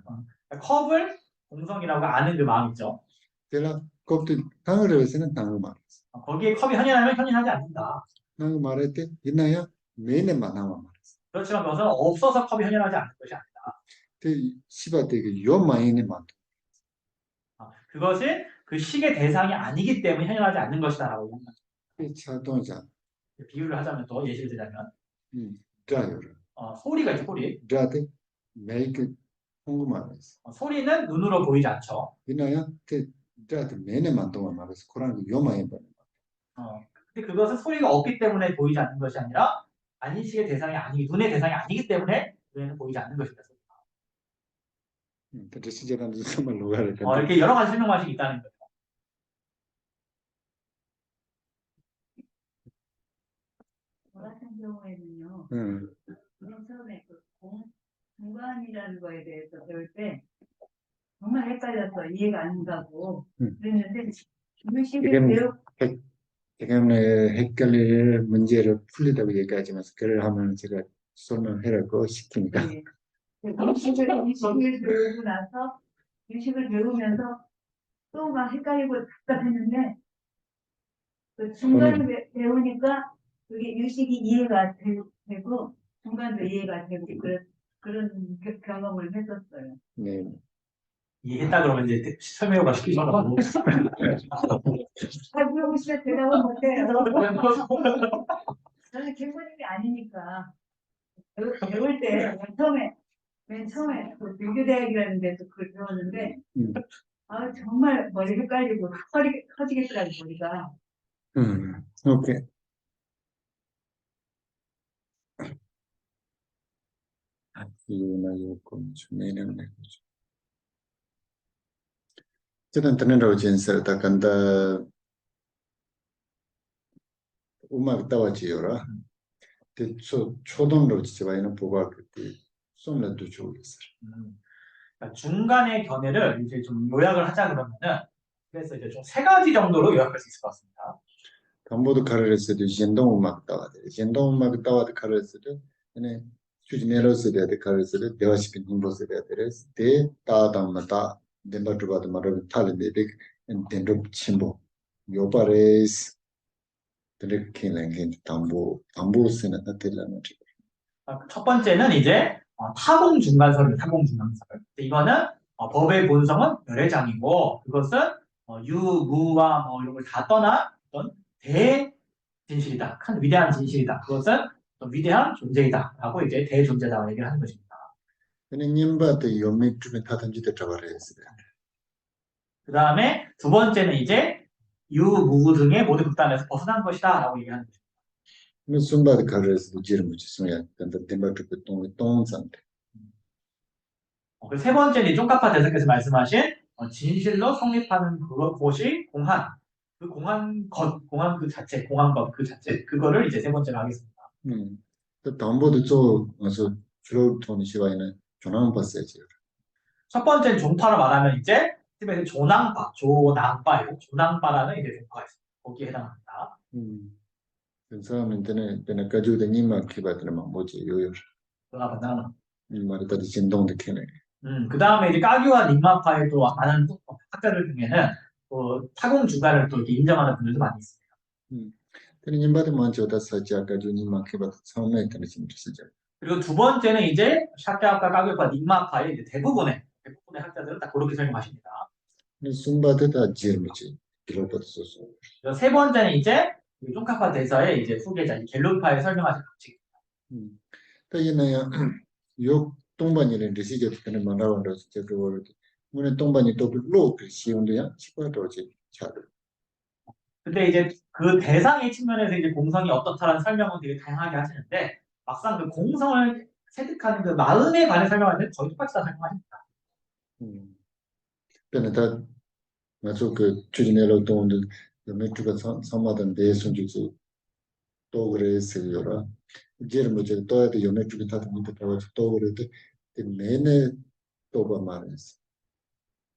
컵을 공성이라고 아는 그 마음 있죠.
제가 컵도 당을 해서는 당을 말했어.
거기에 컵이 현현하면 현현하지 않는다.
당을 말할 때 있나야 매년 만나만 말했어.
그렇지만 그것은 없어서 컵이 현현하지 않는 것이 아니다.
그 시바 되게 요 많이 만.
그것이 그 식의 대상이 아니기 때문에 현현하지 않는 것이다라고 얘기합니다.
그 자동차.
비유를 하자면 또 예시를 들자면
드라이어.
소리가 있죠. 소리.
드라데 메이크 궁금한 말했어.
소리는 눈으로 보이지 않죠.
있나야 그 드라데 매년 만동안 말했어. 그런 거 요만히 봐.
근데 그것은 소리가 없기 때문에 보이지 않는 것이 아니라 안식의 대상이 아니기, 눈의 대상이 아니기 때문에 눈에는 보이지 않는 것이다.
근데 시제라는 정말 로가를
이렇게 여러 가지 설명 방식이 있다는 거죠.
저 같은 경우에는요,
응.
맨 처음에 공간이라는 거에 대해서 배울 때 정말 헷갈려서 이해가 안 가고 그랬는데 유식을 배우
지금 헷갈릴 문제를 풀리다고 얘기하지만서 그를 하면 제가 설명해라고 시키니까
유식을 배우고 나서 유식을 배우면서 또 막 헷갈리고 답답했는데 그 중간에 배우니까 그게 유식이 이해가 되고 중간도 이해가 되고 그런 경험을 했었어요.
네.
이해했다 그러면 이제 설명을 시키셔서
잘 물어보시면 대답을 못해요. 저는 교수님이 아니니까 배울 때 맨 처음에 그 밀교대학이라는 데서 그걸 배웠는데 정말 머리 헷갈리고 커지겠더라고 머리가.
오케이. 이유나 요건 주매는 내고죠. 저는 드네로 진설 다 간다 음악 따와지요라. 초등로 지바이는 보고 그때 손라도 좋겠어.
그러니까 중간의 견해를 이제 좀 요약을 하자 그러면은 그래서 이제 좀 세 가지 정도로 요약할 수 있을 것 같습니다.
담보도 가르쳤을 때 신동 음악 따와야 돼. 신동 음악 따와도 가르쳤을 때 얘네 수지내로서 돼야 돼. 가르쳤을 때 대화시킨 홍보서 돼야 돼. 때 따다마다 덴바트바도 말을 탈인데 덴도 침보 요바레스 드레킹랭긴 담보스는 나텔라는
첫 번째는 이제 타공 중간설을 타공 중간설. 이거는 법의 본성은 열애장이고 그것은 유무와 이런 걸 다 떠난 어떤 대진실이다. 큰 위대한 진실이다. 그것은 어떤 위대한 존재이다라고 이제 대존재다 얘기를 하는 것입니다.
근데 님바도 요미 주변 타던지 되더라고요.
그 다음에 두 번째는 이제 유무 등의 모든 극단에서 벗어난 것이다라고 얘기하는 것입니다.
근데 순바도 가르쳤을 때 지를 묻혔으면 덴바트바 똥 상태.
세 번째는 쫑카파 대사께서 말씀하신 진실로 성립하는 그것이 공한, 그 공한 그 자체, 공한 것 그 자체, 그거를 이제 세 번째로 하겠습니다.
또 담보도 좀 어서 주로 돈 시간에는 전화만 봤어야지.
첫 번째는 종파로 말하면 이제 집에서 조낭파예요. 조낭파라는 이제 종파가 있습니다. 거기에 해당합니다.
그 사람한테는 내가 가지고 다니는 만 기bad는 막 뭐지 요요.
그러나
말하다 진동도 캐네.
그 다음에 이제 까규와 닉마파의 또 많은 학자들 중에는 타공 주가를 또 이렇게 인정하는 분들도 많이 있습니다.
근데 님바도 먼저 다 사지 아까 주님만 기bad도 처음에 있다는 진짜죠.
그리고 두 번째는 이제 샤크아과 까규와 닉마파의 이제 대부분의 학자들은 다 그렇게 설명하십니다.
근데 순바도 다 지르지. 길어도 썼어.
세 번째는 이제 쫑카파 대사의 이제 후계자 갤루파의 설명하신 방식입니다.
또 이나야 요 동반이는 리시저 때는 만나고로 진짜 그걸 문에 동반이 또 로그 시운도야 치과도지 차들.
근데 이제 그 대상의 측면에서 이제 공성이 어떻다라는 설명은 되게 다양하게 하시는데 막상 그 공성을 체득하는 그 마음에 관해 설명할 때는 거의 똑같이 다 설명하십니다.
근데 다 맞아 그 주진회로 동들 메트가 삼마던 대순주지 또 그랬어요라. 이제 뭐지 또에도 메트가 다들 밑에 가서 또 그래도 내내 또가 말했어.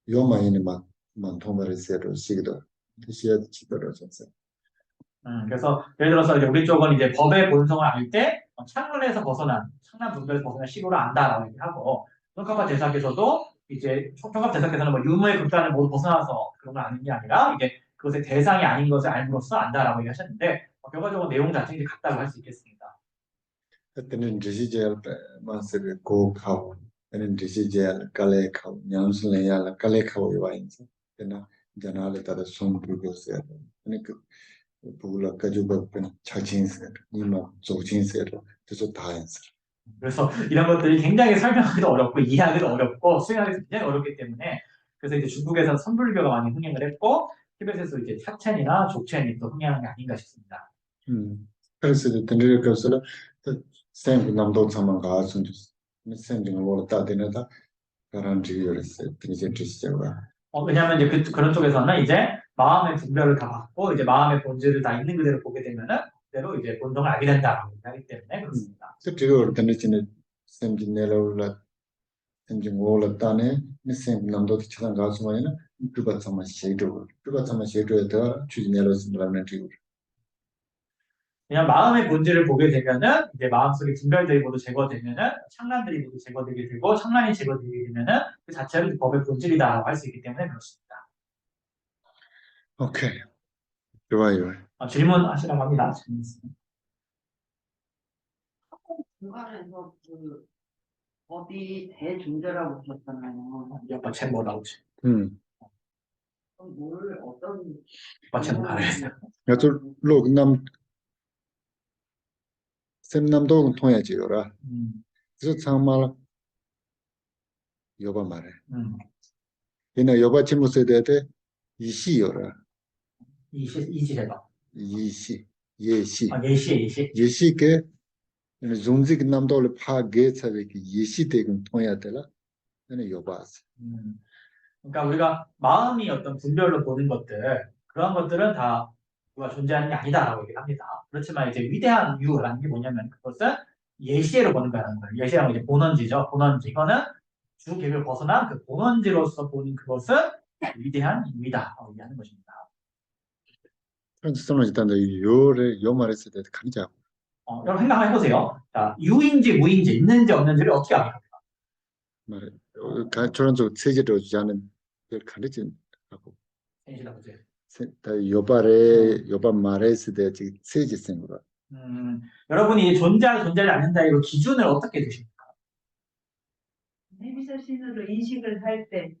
요마이니 만 통말했어요. 시기도 시야 지도로서.
그래서 예를 들어서 이제 우리 쪽은 이제 법의 본성을 알 때 창문에서 벗어난 창난 분별에서 벗어난 시구를 안다라고 얘기하고 총각파 대사께서도 이제 총각 대사께서는 뭐 유무의 극단을 모두 벗어나서 그런 걸 아는 게 아니라 이제 그것의 대상이 아닌 것을 알므로써 안다라고 얘기하셨는데 결과적으로 내용 자체는 이제 같다고 할 수 있겠습니다.
그때는 디지털 마스를 고하고 그는 디지털 깔래하고 냠슬래야 깔래하고 와인서 그나 자나를 따라 손부고서 그러니까 부글라 가지고 그 자진스 이마 조진스로 그래서 다행스.
그래서 이런 것들이 굉장히 설명하기도 어렵고 이해하기도 어렵고 수행하기도 굉장히 어렵기 때문에 그래서 이제 중국에서 선불교가 많이 흥행을 했고 티벳에서 이제 사첸이나 족첸이 또 흥행한 게 아닌가 싶습니다.
그래서 드늘 것을 샘 남도 참만 가서 샘징을 올다 되는다 그런 지요랬어요. 이제 드시죠가.
왜냐하면 이제 그런 쪽에서는 이제 마음의 분별을 다 받고 이제 마음의 본질을 다 있는 그대로 보게 되면은 그대로 이제 본성을 알게 된다라고 하기 때문에 그렇습니다.
그리고 드늘치는 샘징 내려올라 샘징 올라다네 샘 남도 찾아 가서 말이나 그가 참만 쉐도에다 주지 내려서라는 지요.
그냥 마음의 본질을 보게 되면은 이제 마음속의 분별들이 모두 제거되면은 창란들이 모두 제거되게 되고 창란이 제거되게 되면은 그 자체를 법의 본질이다라고 할 수 있기 때문에 그렇습니다.
오케이. 좋아요.
질문하시라고 합니다. 질문 있으면.
중간에서 그 법이 대중대라고 하셨잖아요.
마침 뭐 나오지?
그럼 뭘 어떤
마침 알아야죠.
그래서 로그남 샘남도 통해지요라. 그래서 정말 여바 말해. 이나 여바 침무서에 대해 이시요라.
이시해봐.
이시 예시
예시.
예시게 존직 남도를 파게 차베기 예시 대금 통해야 되라. 내가 여바스.
그러니까 우리가 마음이 어떤 분별로 보는 것들 그런 것들은 다 누가 존재하는 게 아니다라고 얘기를 합니다. 그렇지만 이제 위대한 이유라는 게 뭐냐면 그것은 예시로 보는 거라는 거예요. 예시라는 게 이제 본원지죠. 본원지. 이거는 주 계획을 벗어난 그 본원지로서 보는 그것은 위대한 이유다라고 얘기하는 것입니다.
그래서 일단 요를 요 말했을 때 가리자.
여러분 생각 한번 해보세요. 자, 유인지 무인지 있는지 없는지를 어떻게 압니까?
말해. 저런 쪽 체제로 주지 않은 걸 가리지 하고.
생시다 보세요.
다 요바 말했을 때 지금 체제 생각.
여러분이 존재하지 않는다 이거 기준을 어떻게 두십니까?
내비서 신으로 인식을 할 때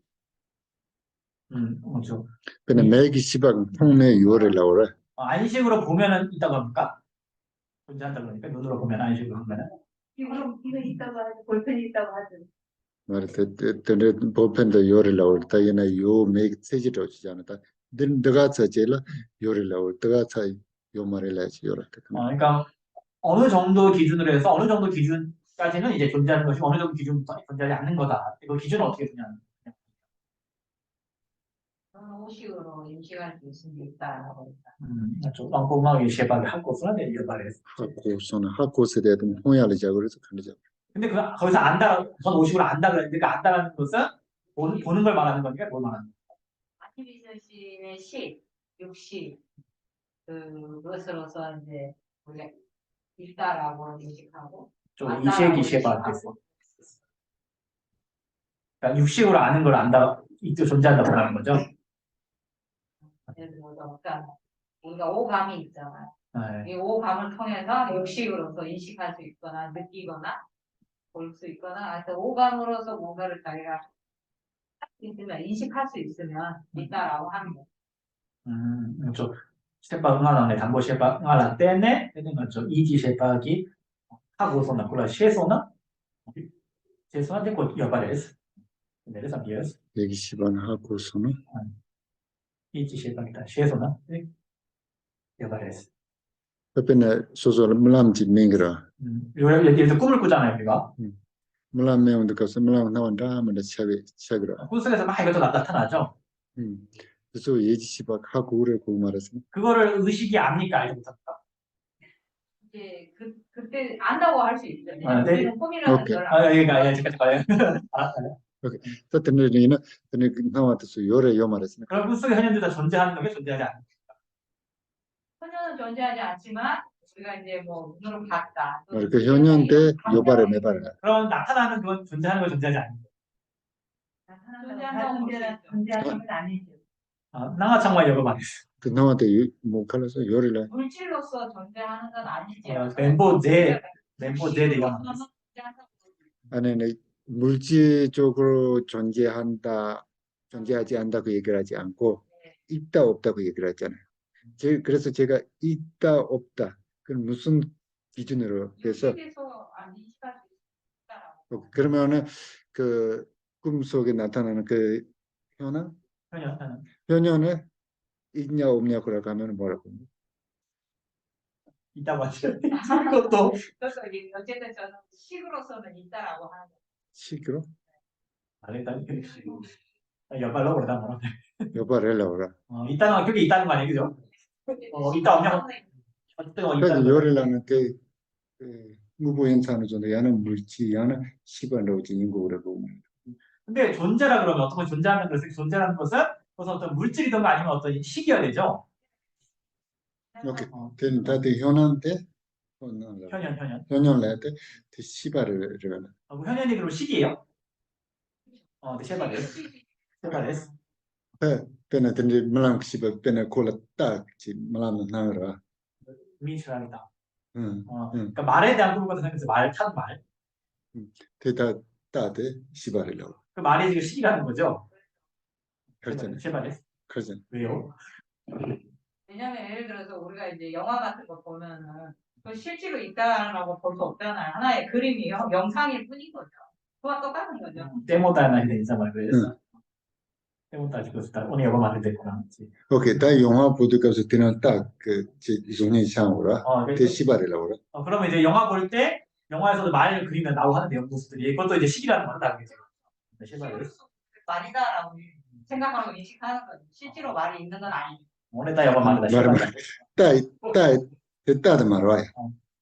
그렇죠.
근데 매기 시박 통내 요를 나오래.
안식으로 보면은 있다고 합니까? 존재한다고 하니까 눈으로 보면 안식으로 보면은
이거 있다고 하죠. 볼펜이 있다고 하죠.
말해 때 보편도 요를 나올다 얘나 요 매기 체제로 주지 않았다. 너가 제일 요를 나올 때가 요 말을 하지 요를.
그러니까 어느 정도 기준으로 해서 어느 정도 기준까지는 이제 존재하는 것이 어느 정도 기준부터 존재하지 않는 거다. 이거 기준은 어떻게 두냐는.
오식으로 인식할 수 있는 게 있다라고 했다.
좀 엉뚱하게 시박이 할 곳은 이어발해서.
학고서는 학고에 대한 통해하자 그래서 가리자.
근데 거기서 안다, 전 오식으로 안다 그랬는데 그 안다라는 것은 보는 걸 말하는 거니까 뭘 말하는 거야?
안희비선 씨의 시, 육시 그것으로서 이제 우리가 있다라고 인식하고
좀 이시기 시박해서. 그러니까 육식으로 아는 걸 안다, 이쪽 존재한다고 말하는 거죠.
예를 들어서 그러니까 우리가 오감이 있잖아요.
네.
이 오감을 통해서 육식으로서 인식할 수 있거나 느끼거나 볼 수 있거나 하여튼 오감으로서 뭔가를 자기가 할 수 있으면 인식할 수 있으면 있다라고 하는 거예요.
그렇죠. 세박응하라네, 담보 세박응하라 때문에 되는 거죠. 이지 세박이 하고서는 그걸 시에서는 제서는 되고 여발해서 내려서 비해서
얘기 시반 하고서는
이지 세박이다. 시에서는 여발해서
그때는 소설 물람지 맹그라
예를 들어 꿈을 꾸잖아요, 우리가.
물람 매운데 가서 물람 나온다 하면 책이라
꿈속에서 막 이것도 나타나죠.
그래서 예지시박 하고 그래 그 말했어
그거를 의식이 압니까? 알지 못합니까?
이제 그때 안다고 할 수 있죠.
아, 네.
우리는 꿈이라는
오케이.
걸
그러니까 잠깐요. 알았어요.
그때는 나한테서 요래 요 말했어
그럼 꿈속의 현현들 다 존재하는 거게 존재하지 않는 거.
소녀는 존재하지 않지만 우리가 이제 뭐 눈으로 봤다. 또는
그 현현 때
감정을
요발에 매발에
그럼 나타나는 건 존재하는 거 존재하지 않는 거.
존재한다고 볼수 있죠.
존재하는 건 아니죠.
낭하창만 여러 말했어.
그 나한테 뭐 갈라서 요래라
물질로서 존재하는 건 아니지.
멤버 제 얘기가
아니 물질적으로 존재하지 않다 그 얘기를 하지 않고 있다 없다 그 얘기를 했잖아요. 그래서 제가 있다 없다 그건 무슨 기준으로 해서
육식에서 안 인식할 수 있다라고.
그러면은 그 꿈속에 나타나는 그 현황
현현.
현현에 있냐 없냐고 하면 뭐라고
있다고 하죠. 그것도
그래서 이제 어쨌든 저는 식으로서는 있다라고 하는 거예요.
시기로
일단 여발로 그러다 뭐.
요발을 하라
있다는 건 그게 있다는 거 아니에요, 그죠? 있다 없냐? 어쨌든
그래서
있다는 거.
요래라는 그 무보현상의 존재 야는 물질 야는 시발로 인고라고
근데 존재라 그러면 어떤 건 존재하는 것을 존재라는 것은 그것은 어떤 물질이든가 아니면 어떤 식이어야 되죠.
오케이 된 다들 현한테 현현 때 시발을 이러나
현현이 그럼 식이에요? 쉐바데스.
pena tende malam siba pena kola tak 지 malam 나라
미술합니다.
응
그러니까 말에 대한 부분과 생각해서 말 타는 말.
대다 따데 시바를로
그 말이 지금 식이라는 거죠.
그렇잖아요
쉐바데스.
그렇잖아요
왜요?
왜냐면 예를 들어서 우리가 이제 영화 같은 거 보면은 그 실제로 있다라고 볼 수 없잖아요. 하나의 그림이 영상일 뿐인 거죠. 그와 똑같은 거죠.
때모다나 인사 말고요. 때모다 지금 오늘 영어 말을 됐구나.
오케이 다 영화 보드가서 되는 딱그 종이 상으로 대 시바를로
그러면 이제 영화 볼 때 영화에서도 말을 그리면 나오고 하는 내용 모습들이 그것도 이제 식이라는 거는 다르겠죠. 쉐바데스.
말이다라고 생각하고 인식하는 거죠. 실제로 말이 있는 건 아니죠.
오늘 다 영어 말이다.
따 따다 말와요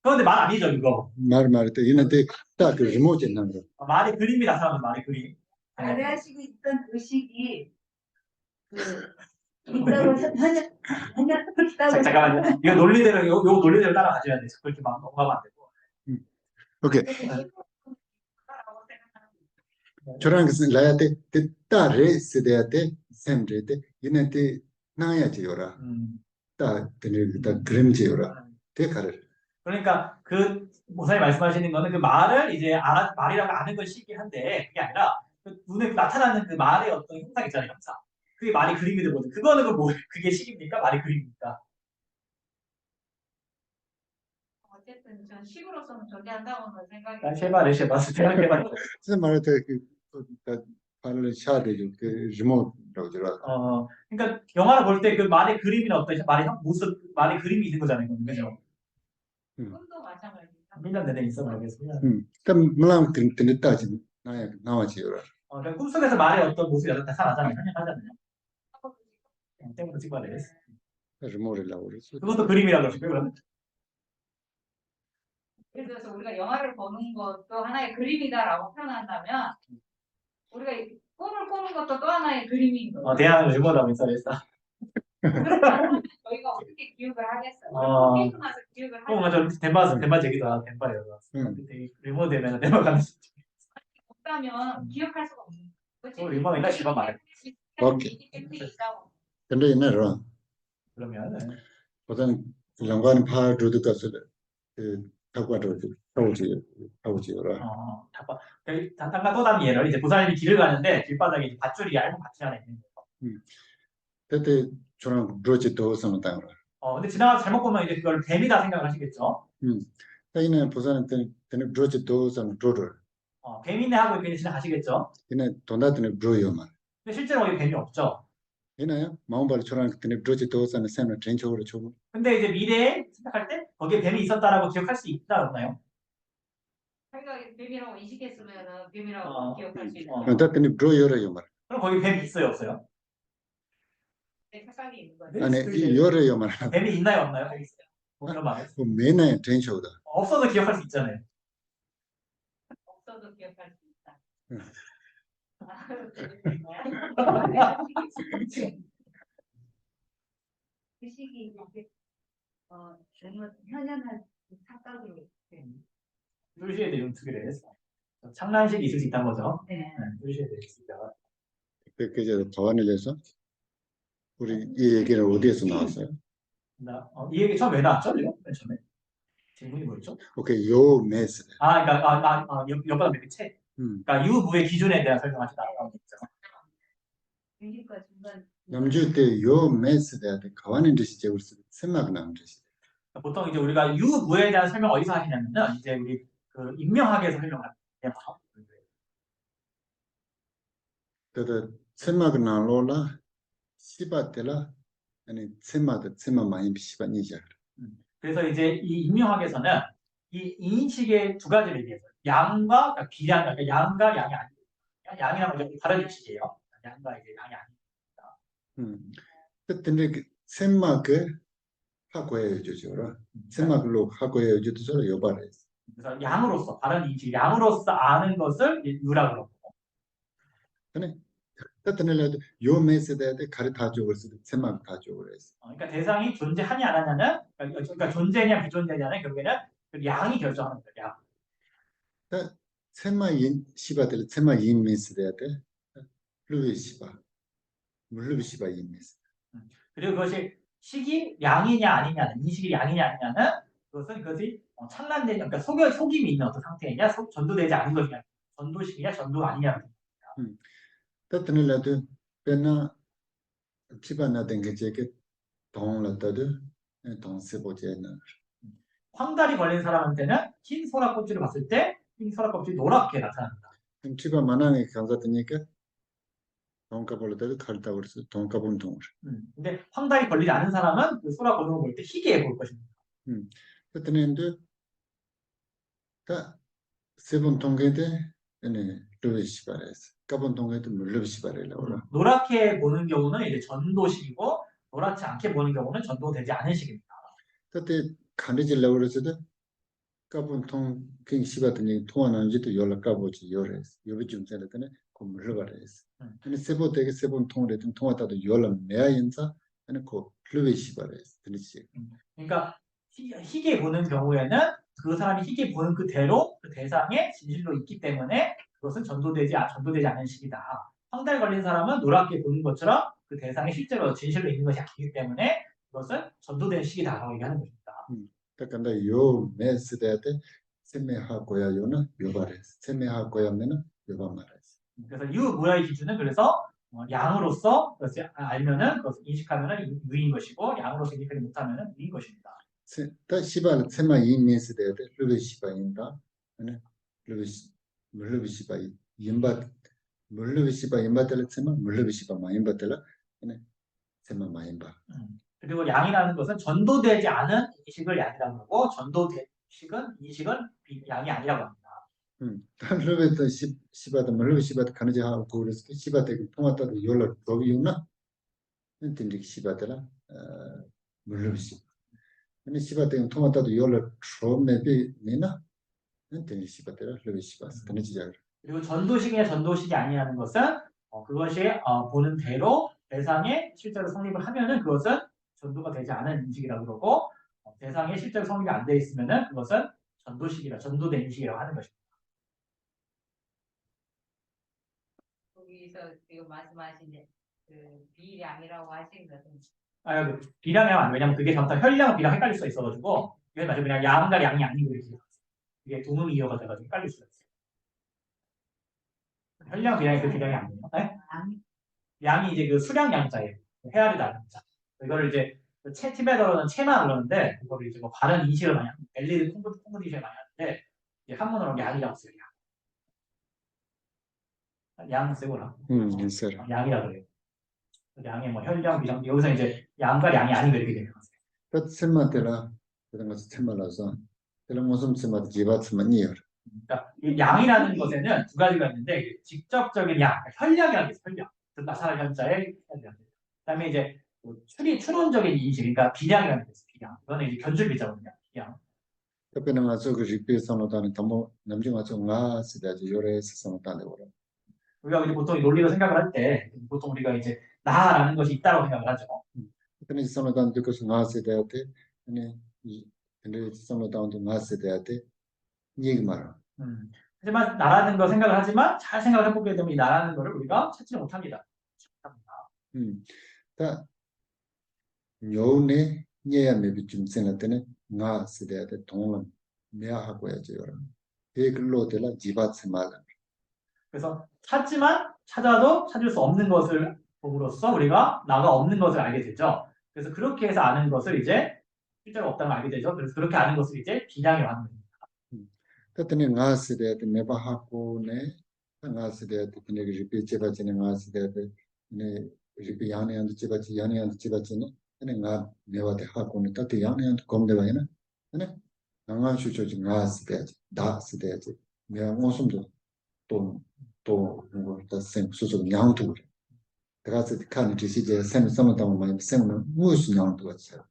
그런데 말 아니죠, 이거.
말 때 이는데 딱그 리모트 있는 거
말이 그림이 나타나는 말이 그림.
발휘하시고 있던 의식이 있다고 현현 있다고
잠깐만요. 이거 논리대로 요 논리대로 따라가셔야 돼. 그렇게 막 넘어가면 안 되고.
오케이 저랑 그 라야테 따레 세대야테 샘레테 이는데 나야지요라 따 되는 다 그림지요라 대가를
그러니까 그 모사님 말씀하시는 거는 그 말을 이제 말이라고 아는 건 쉽긴 한데 그게 아니라 그 눈에 나타나는 그 말의 어떤 형상 있잖아요, 형상. 그게 말이 그림이 되거든. 그거는 그게 식입니까? 말이 그림입니까?
어쨌든 전 식으로서는 존재한다고는 생각이
난 쉐바스 대학개발.
그래서 말할 때그 발을 샤되죠 그 리모트라고 들어
그러니까 영화를 볼 때 그 말의 그림이나 어떤 말의 모습, 말의 그림이 있는 거잖아요, 그죠?
꿈도 마찬가지죠.
1년 내내 있어 말겠습니다.
그럼 물론 듣는 따지 나와지요라
그러니까 꿈속에서 말의 어떤 모습이 나타나잖아요, 현현하잖아요. 때문에 찍어야 돼.
리모트라고 그랬어
그것도 그림이라고 그러시고요, 그러면.
예를 들어서 우리가 영화를 보는 것도 하나의 그림이다라고 표현한다면 우리가 꿈을 꾸는 것도 또 하나의 그림인 거죠.
대안을 주고라고 인사했어.
그러면 저희가 어떻게 기억을 하겠어요? 우리 꿈 깨고 나서 기억을 하겠어요?
덴바 얘기도 덴바예요. 리모델은 덴바 가는 수 있지.
없다면 기억할 수가 없는 거죠.
리모델가 시바 말.
오케이. 근데 이내로
그러면
보통 연관 파르도 가서 그 타고도 타고지요라
잠깐 또 다른 예를 이제 보살님이 길을 가는데 길바닥에 이제 밧줄이 얇은 밧줄 하나 있는 거예요.
그때 저랑 브로치 도서는 땅으로
근데 지나가서 잘못 보면 이제 그걸 뱀이다 생각을 하시겠죠.
이는 보사는 때는 브로치 도서는 브로를
뱀이네 하고 그냥 지나가시겠죠.
이는 돈다드는 브로요만
근데 실제로 여기 뱀이 없죠.
이나요? 마음발이 초라한 그때는 그러지 도서는 쌤은 전적으로 좀
근데 이제 미래에 생각할 때 거기에 뱀이 있었다라고 기억할 수 있다 없나요?
생각이 뱀이라고 인식했으면은 뱀이라고
어,
기억할 수 있는
어.
거야.
그랬더니 로 열어요 말.
그럼 거기 뱀이 있어요 없어요?
착각이 있는 거지.
네,
아니
그게
이 열어요 말.
뱀이 있나요 없나요? 뱀이 있어요. 뭐 그런 말
그 매나의 전적이다.
없어도 기억할 수 있잖아요.
없어도 기억할 수 있다.
응.
아, 그 시기 이게 정말 현연한 착각으로.
뚜시에 대한 투기를 했어. 장난식이 있을 수 있다는 거죠.
네.
뚜시에 대해 있습니다.
그저 가관을 해서 우리 이 얘기는 어디에서 나왔어요?
이 얘기 처음 왜 나왔죠? 이거? 맨 처음에 질문이 뭐였죠?
오케이 요 메스.
그러니까 옆보다 몇 채. 그러니까 유무의 기준에 대한 설명하지 나왔다는 거죠.
인식과 중간.
남주 때요 메스 대한테 가관인 듯이 제울 수 생각 나는 듯이.
보통 이제 우리가 유무에 대한 설명 어디서 하시냐면은 이제 우리 그 인명학에서 설명하는 거예요.
그래도 생각 나로라 시바텔라 아니 생각 많이 시바니자.
그래서 이제 이 인명학에서는 이 인식의 두 가지를 얘기해요. 양과 그러니까 비량, 그러니까 양과 양이 아니에요. 양이랑 좀 다른 인식이에요. 양과 이제 양이 아닙니다.
그때 그 생각을 하고 해주죠. 생각로 하고 해주도 저를 여발해.
그래서 양으로서 다른 인식, 양으로서 아는 것을 유라고 그러고.
그네. 그때는 요 메스 대한테 가르쳐 주고 있을 때 생각 다 주고 그랬어.
그러니까 대상이 존재하냐 안 하냐는 그러니까 존재냐 비존재냐는 결국에는 그 양이 결정하는 거예요. 양.
생각인 시바들 생각인 메스 대한테 루이 시바 물루이 시바 인 메스.
그리고 그것이 식이 양이냐 아니냐는 인식이 양이냐 아니냐는 그것이 찬란된 그러니까 속임이 있는 어떤 상태이냐 전도되지 않은 것이냐 전도식이냐 전도 아니냐.
그때는 배나 집안나 된게 제게 동라다도 동세보제나.
황달이 걸린 사람한테는 흰 소라 껍질을 봤을 때 흰 소라 껍질이 노랗게 나타납니다.
집안 만왕에 감사드니까 동가볼때도 갈다 그래서 동가본 동을.
근데 황달이 걸리지 않은 사람은 그 소라 거동을 볼 때 희게 볼 것입니다.
그때는 다 세번 동계대 아니 루이 시바레스. 까본 동계도 물루이 시바레라고.
노랗게 보는 경우는 이제 전도식이고 노랗지 않게 보는 경우는 전도되지 않은 식입니다.
그때 간지질라고 그래서도 까본 통 그냥 시바더니 통화나는지도 연락 까보지 열했어. 여기 좀 전에는 그 물러가랬어. 근데 세보되게 세번 통을 했던 통화다도 연락 내야 인사 아니 그 루이 시바레스. 그렇지.
그러니까 희게 보는 경우에는 그 사람이 희게 보는 그대로 그 대상에 진실로 있기 때문에 그것은 전도되지 않은 식이다. 황달 걸린 사람은 노랗게 보는 것처럼 그 대상에 실제로 진실로 있는 것이 아니기 때문에 그것은 전도된 식이다라고 얘기하는 것입니다.
그러니까 요 메스데한테 세메하고야 요는 요바레스. 세메하고야면은 요바마레스.
그래서 유무의 기준은 그래서 양으로서 그것을 알면은 그것을 인식하면은 유인 것이고 양으로서 인식하지 못하면은 유인 것입니다.
다 시바 세마 이 메스데한테 루비 시바인다. 아니 루비 시바 임바 물루비 시바 임바텔라 세마 물루비 시바 마임바텔라 아니 세마 마임바.
그리고 양이라는 것은 전도되지 않은 인식을 양이라고 하고 전도된 인식은 양이 아니라고 합니다.
루비도 시바도 물루비 시바도 가능하고 그래서 시바도 통화다도 연락 거기 있나? 근데 시바들라 물루비 시바. 근데 시바도 통화다도 연락 처음에비 내나? 근데 시바들라 루비 시바스. 근데 진짜
그리고 전도식이냐 전도식이 아니냐는 것은 그것이 보는 대로 대상에 실제로 성립을 하면은 그것은 전도가 되지 않은 인식이라고 그러고 대상에 실제로 성립이 안 돼 있으면은 그것은 전도된 인식이라고 하는 것입니다.
거기서 지금 말씀하신 그 비량이라고 하신 것은
비량이 아니에요. 왜냐면 그게 잘못하면 혈량 비량 헷갈릴 수가 있어가지고 이게 마치 그냥 양과 양이 아니고 이게 동음이어가 돼가지고 헷갈릴 수가 있어요. 혈량 비량이 그 비량이 아니에요. 네? 양이 이제 그 수량 양자예요. 헤아리 양자. 이거를 이제 티베더로는 체만 그러는데 그거를 이제 뭐 바른 인식을 많이 합니다. 엘리드 콩글리시를 많이 하는데 이제 한문으로 양이라고 써요. 양 쓰고라.
있어요.
양이라 그래요. 양의 뭐 혈량, 비장 여기서 이제 양과 양이 아니고 이렇게 되는 거죠.
그 셈마들라 그런 것을 셈말라서 그런 모습 셈마들 지바츠만 이어.
그러니까 이 양이라는 것에는 두 가지가 있는데 직접적인 양, 그러니까 혈량이라는 게 있어요. 혈량. 그 나사를 현자의 혈량. 그다음에 이제 추론적인 인식, 그러니까 비량이라는 게 있어요. 비량. 이거는 이제 견줄비자거든요. 비량.
그때는 아주 그 리피선호다는 담보 남중 아주 나 시대지 요래서 선호다는 거로.
우리가 이제 보통 이 논리로 생각을 할 때 보통 우리가 이제 나라는 것이 있다고 생각을 하죠.
그때는 선호다는 그것을 나 시대한테 아니 이 근데 선호다는 나 시대한테 얘기 말아.
하지만 나라는 거 생각을 하지만 잘 생각을 해보게 되면 이 나라는 거를 우리가 찾지 못합니다.
다 요네 녀야 매비 좀 생각되는 나 시대한테 동은 내하고 해야죠. 그 글로 되라 지바츠 말.
그래서 찾지만 찾아도 찾을 수 없는 것을 봄으로써 우리가 나가 없는 것을 알게 되죠. 그래서 그렇게 해서 아는 것을 이제 실제로 없다는 걸 알게 되죠. 그래서 그렇게 아는 것을 이제 비량이라고 하는 겁니다.
그때는 나 시대한테 매바하고네 나 시대한테 그냥 리피 제바지는 나 시대한테 네 리피 야네한테 제바지 야네한테 제바지는 그냥 나 내와대 하고는 또 야네한테 검대바이나 그냥 나가 수조지 나 시대지 다 시대지 내가 무슨도 또또 뭐다 생 수조 양도 내가 칸이 지시제 셈 선호다고 말하면 셈은 무슨 양도 같아요.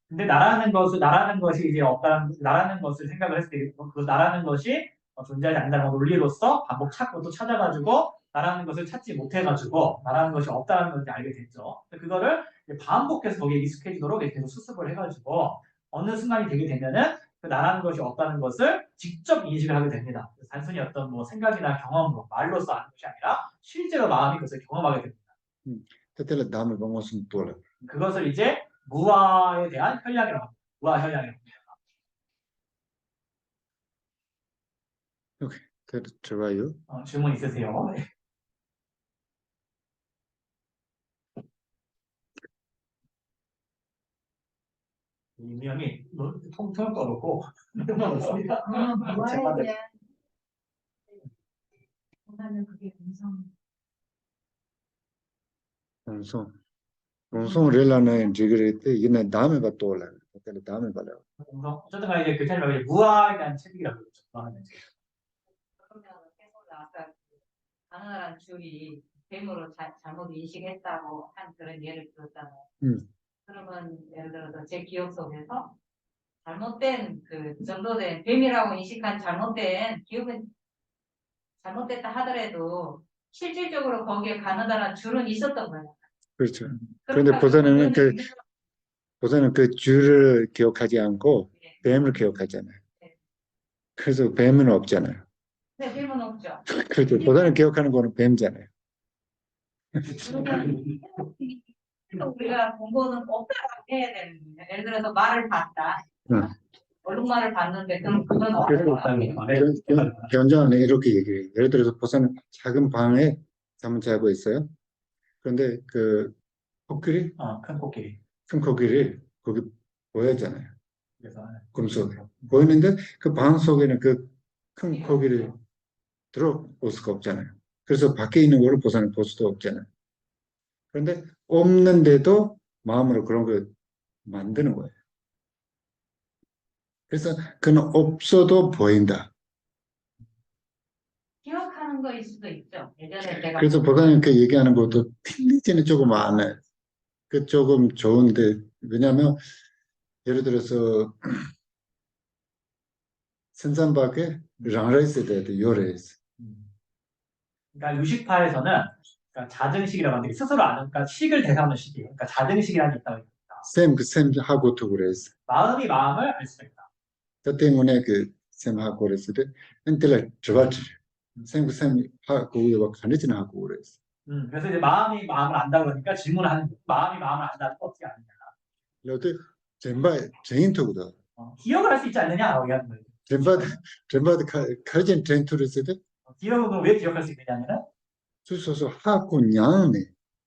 근데 나라는 것이 이제 없다는, 나라는 것을 생각을 했을 때, 그 나라는 것이 존재하지 않는다는 논리로서 반복 찾고 또 찾아가지고, 나라는 것을 찾지 못해가지고, 나라는 것이 없다는 것을 알게 됐죠. 그거를 이제 반복해서 거기에 익숙해지도록 이렇게 계속 수습을 해가지고, 어느 순간이 되게 되면은, 그 나라는 것이 없다는 것을 직접 인식을 하게 됩니다. 단순히 어떤 뭐 생각이나 경험으로, 말로써 아는 것이 아니라, 실제로 마음이 그것을 경험하게 됩니다.
그때는 남을 보고 무슨 또
그것을 이제 무아에 대한 혈량이라고 합니다. 무아 혈량이라고 합니다.
좋아요.
질문 있으세요? 네. 이명이 통통 떠놓고 없습니다.
무아에 대한 보다는 그게 음성.
공성 렐라는 지그레트 이나 다음에 봐 또올라. 그때 다음에 봐요.
어쨌든 간에 이제 교차님 말고 무아에 대한 책이라고 그러죠.
그러면 계속 아까 가난한 줄이 뱀으로 잘못 인식했다고 한 그런 예를 들었잖아요. 그러면 예를 들어서 제 기억 속에서 잘못된 그 전도된 뱀이라고 인식한 잘못된 기억은 잘못됐다 하더라도 실질적으로 거기에 가느다란 줄은 있었던 거예요.
그렇죠. 그런데 보다는 그 줄을 기억하지 않고 뱀을 기억하잖아요. 그래서 뱀은 없잖아요.
네, 뱀은 없죠.
그렇죠. 보다는 기억하는 거는 뱀잖아요.
우리가 공부는 없다라고 해야 되는 거예요. 예를 들어서 말을 봤다. 얼룩말을 봤는데 그럼 그건 없다.
견자는 이렇게 얘기해요. 예를 들어서 보다는 작은 방에 잠을 자고 있어요. 그런데 그 코끼리, 큰 코끼리 거기 보이잖아요. 꿈속에 보이는데 그 방 속에는 그 큰 코끼리 들어올 수가 없잖아요. 그래서 밖에 있는 거를 보사는 볼 수도 없잖아요. 그런데 없는데도 마음으로 그런 걸 만드는 거예요. 그래서 그는 없어도 보인다.
기억하는 거일 수도 있죠. 예전에 내가
그래서 보사님 그 얘기하는 것도 틀리지는 조금 않아요. 그 조금 좋은데 왜냐하면 예를 들어서 생산밖에 랑라이스에 대해서 요래했어.
그러니까 유식파에서는 그러니까 자증식이라고 하는데 스스로 아는, 그러니까 식을 대상하는 식이에요. 그러니까 자증식이라는 게 있다고 합니다.
쌤하고도 그랬어.
마음이 마음을 알 수가 있다.
그 때문에 그 쌤하고 그랬을 때 엔텔라 저발지 쌤하고 우리가 가르치는 하고 그랬어.
그래서 이제 마음이 마음을 안다 그러니까 질문을 하는 거예요. 마음이 마음을 안다는 거 어떻게 아느냐.
이것도 전인토거든.
기억을 할 수 있지 않느냐라고 얘기하는 거예요.
전바드 가르친 전투를 쓸 때
기억은 왜 기억할 수 있느냐면
수소서 하고 냥네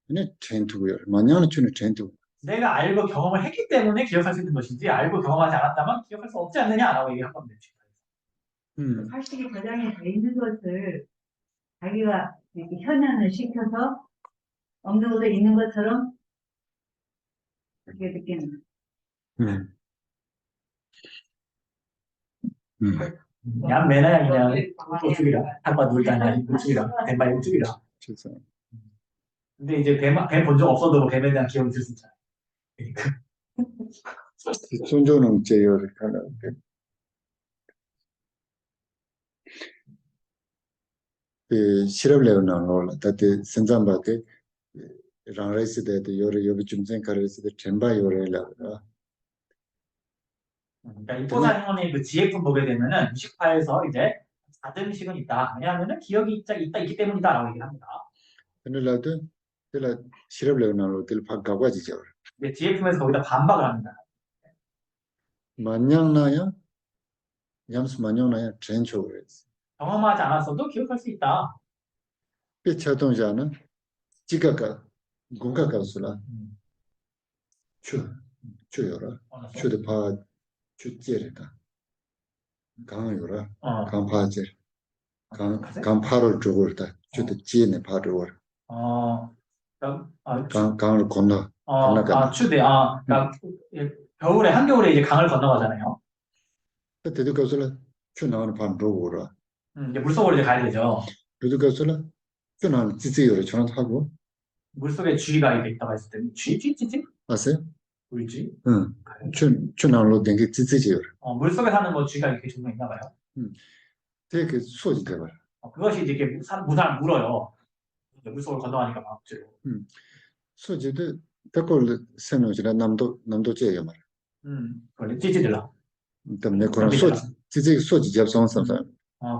근데 전투고요. 만냥은 주는 전투.
내가 알고 경험을 했기 때문에 기억할 수 있는 것이지 알고 경험하지 않았다면 기억할 수 없지 않느냐라고 얘기한 겁니다.
사실이 저장이 돼 있는 것을 자기가 이렇게 현현을 시켜서 없는 것도 있는 것처럼 그렇게 느끼는.
음. 음.
양 매나 그냥 우측이라 한번 놀다가 우측이라 뱀발 우측이라.
죄송.
근데 이제 뱀본 적 없어도 뱀에 대한 기억이 있을 수 있잖아요. 그러니까.
존중은 제요를 하는데 그 실업 레오나 놀라 다때 sen장바데 랑레스데도 요래 요비 중생 가르스데 쳔바 요래라.
그러니까 이 포사님의 그 지혜품 보게 되면은 유식파에서 이제 4등식은 있다. 왜냐하면은 기억이 있기 때문이다라고 얘기를 합니다.
그늘라도 그라 실업 레오나로 들 바꿔가지죠.
근데 지혜품에서 거기다 반박을 합니다.
만냥나야 얌수 만냥나야 전초를
경험하지 않았어도 기억할 수 있다.
그 자동자는 지가가 공가가수라 추요라 추도 파 추제르다 강요라 강파제 강파를 주고다 추도 지네 파르워 강을 건너
추대. 그러니까 겨울에 한겨울에 이제 강을 건너가잖아요.
그때도 가서라 추 나오는 반 로고라
이제 물속으로 이제 가야 되죠.
그래도 가서라 추 나오는 지지요를 전하고
물속에 쥐가 이렇게 있다가 있을 때 쥐?
아세요?
물쥐?
응. 추 나오는 게 지지요.
물속에 사는 뭐 쥐가 이렇게 종류 있나 봐요.
되게 소지 돼봐.
그것이 이제 이렇게 무사를 물어요. 물속을 건너가니까 막 억지로.
소지도 백골 세명이라 남도 제요 말.
원래 찌질라.
때문에 그런 소지 접선선.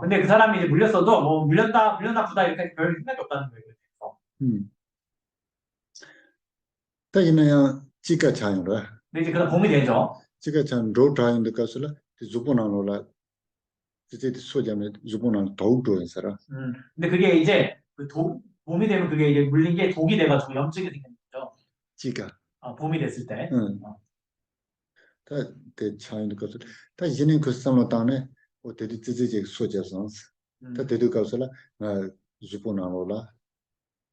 근데 그 사람이 이제 물렸어도 뭐 물렸다 부다 이렇게 별 생각이 없다는 거예요.
딱이나야 지가 차이라.
근데 이제 그다 봄이 되죠.
지가 찬 로드라인도 가서라 주보나로라 지지 소자면 주보나 더욱도 해서라.
근데 그게 이제 봄이 되면 그게 이제 물린 게 독이 돼가지고 염증이 생기는 거죠.
지가.
봄이 됐을 때.
다 차이도 가서 다 이제는 그 상로 땅에 어때도 지지 소자선. 다 대도 가서라 주보나로라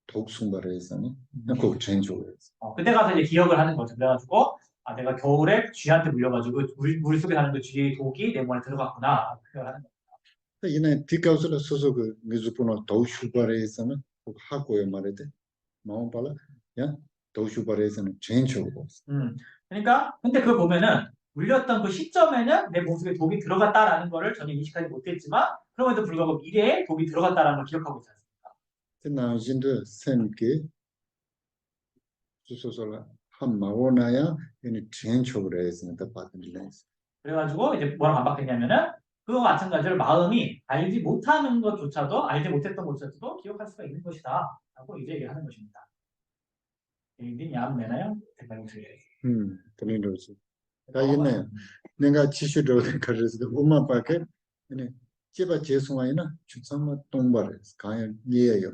독숭발에 있어니 그 전조를.
그때 가서 이제 기억을 하는 거죠. 그래가지고 내가 겨울에 쥐한테 물려가지고 물속에 사는 그 쥐 독이 내 몸에 들어갔구나. 생각을 하는 거죠.
이내 뒤가서라 소소 그 미주포나 도슈발에 있어는 하고요 말이데. 마음 발라. 야 도슈발에 있어는 전조고.
그러니까 근데 그걸 보면은 물렸던 그 시점에는 내 몸속에 독이 들어갔다라는 거를 전혀 인식하지 못했지만 그럼에도 불구하고 미래에 독이 들어갔다라는 걸 기억하고 있지 않습니까?
나신도 샘게 수소소라 한 마오나야 얘는 전조를 해서는 다 받는 래서.
그래가지고 이제 뭐랑 반박했냐면은 그거 마찬가지로 마음이 알지 못하는 것조차도 알지 못했던 것조차도 기억할 수가 있는 것이다 라고 이제 얘기하는 것입니다. 이게 양 내나요? 대단히
그런 거지. 다 있네. 내가 지시로 가르쳐서 엄마 밖에 아니 제가 죄송하이나 주상마 동발에서 가연 이해요.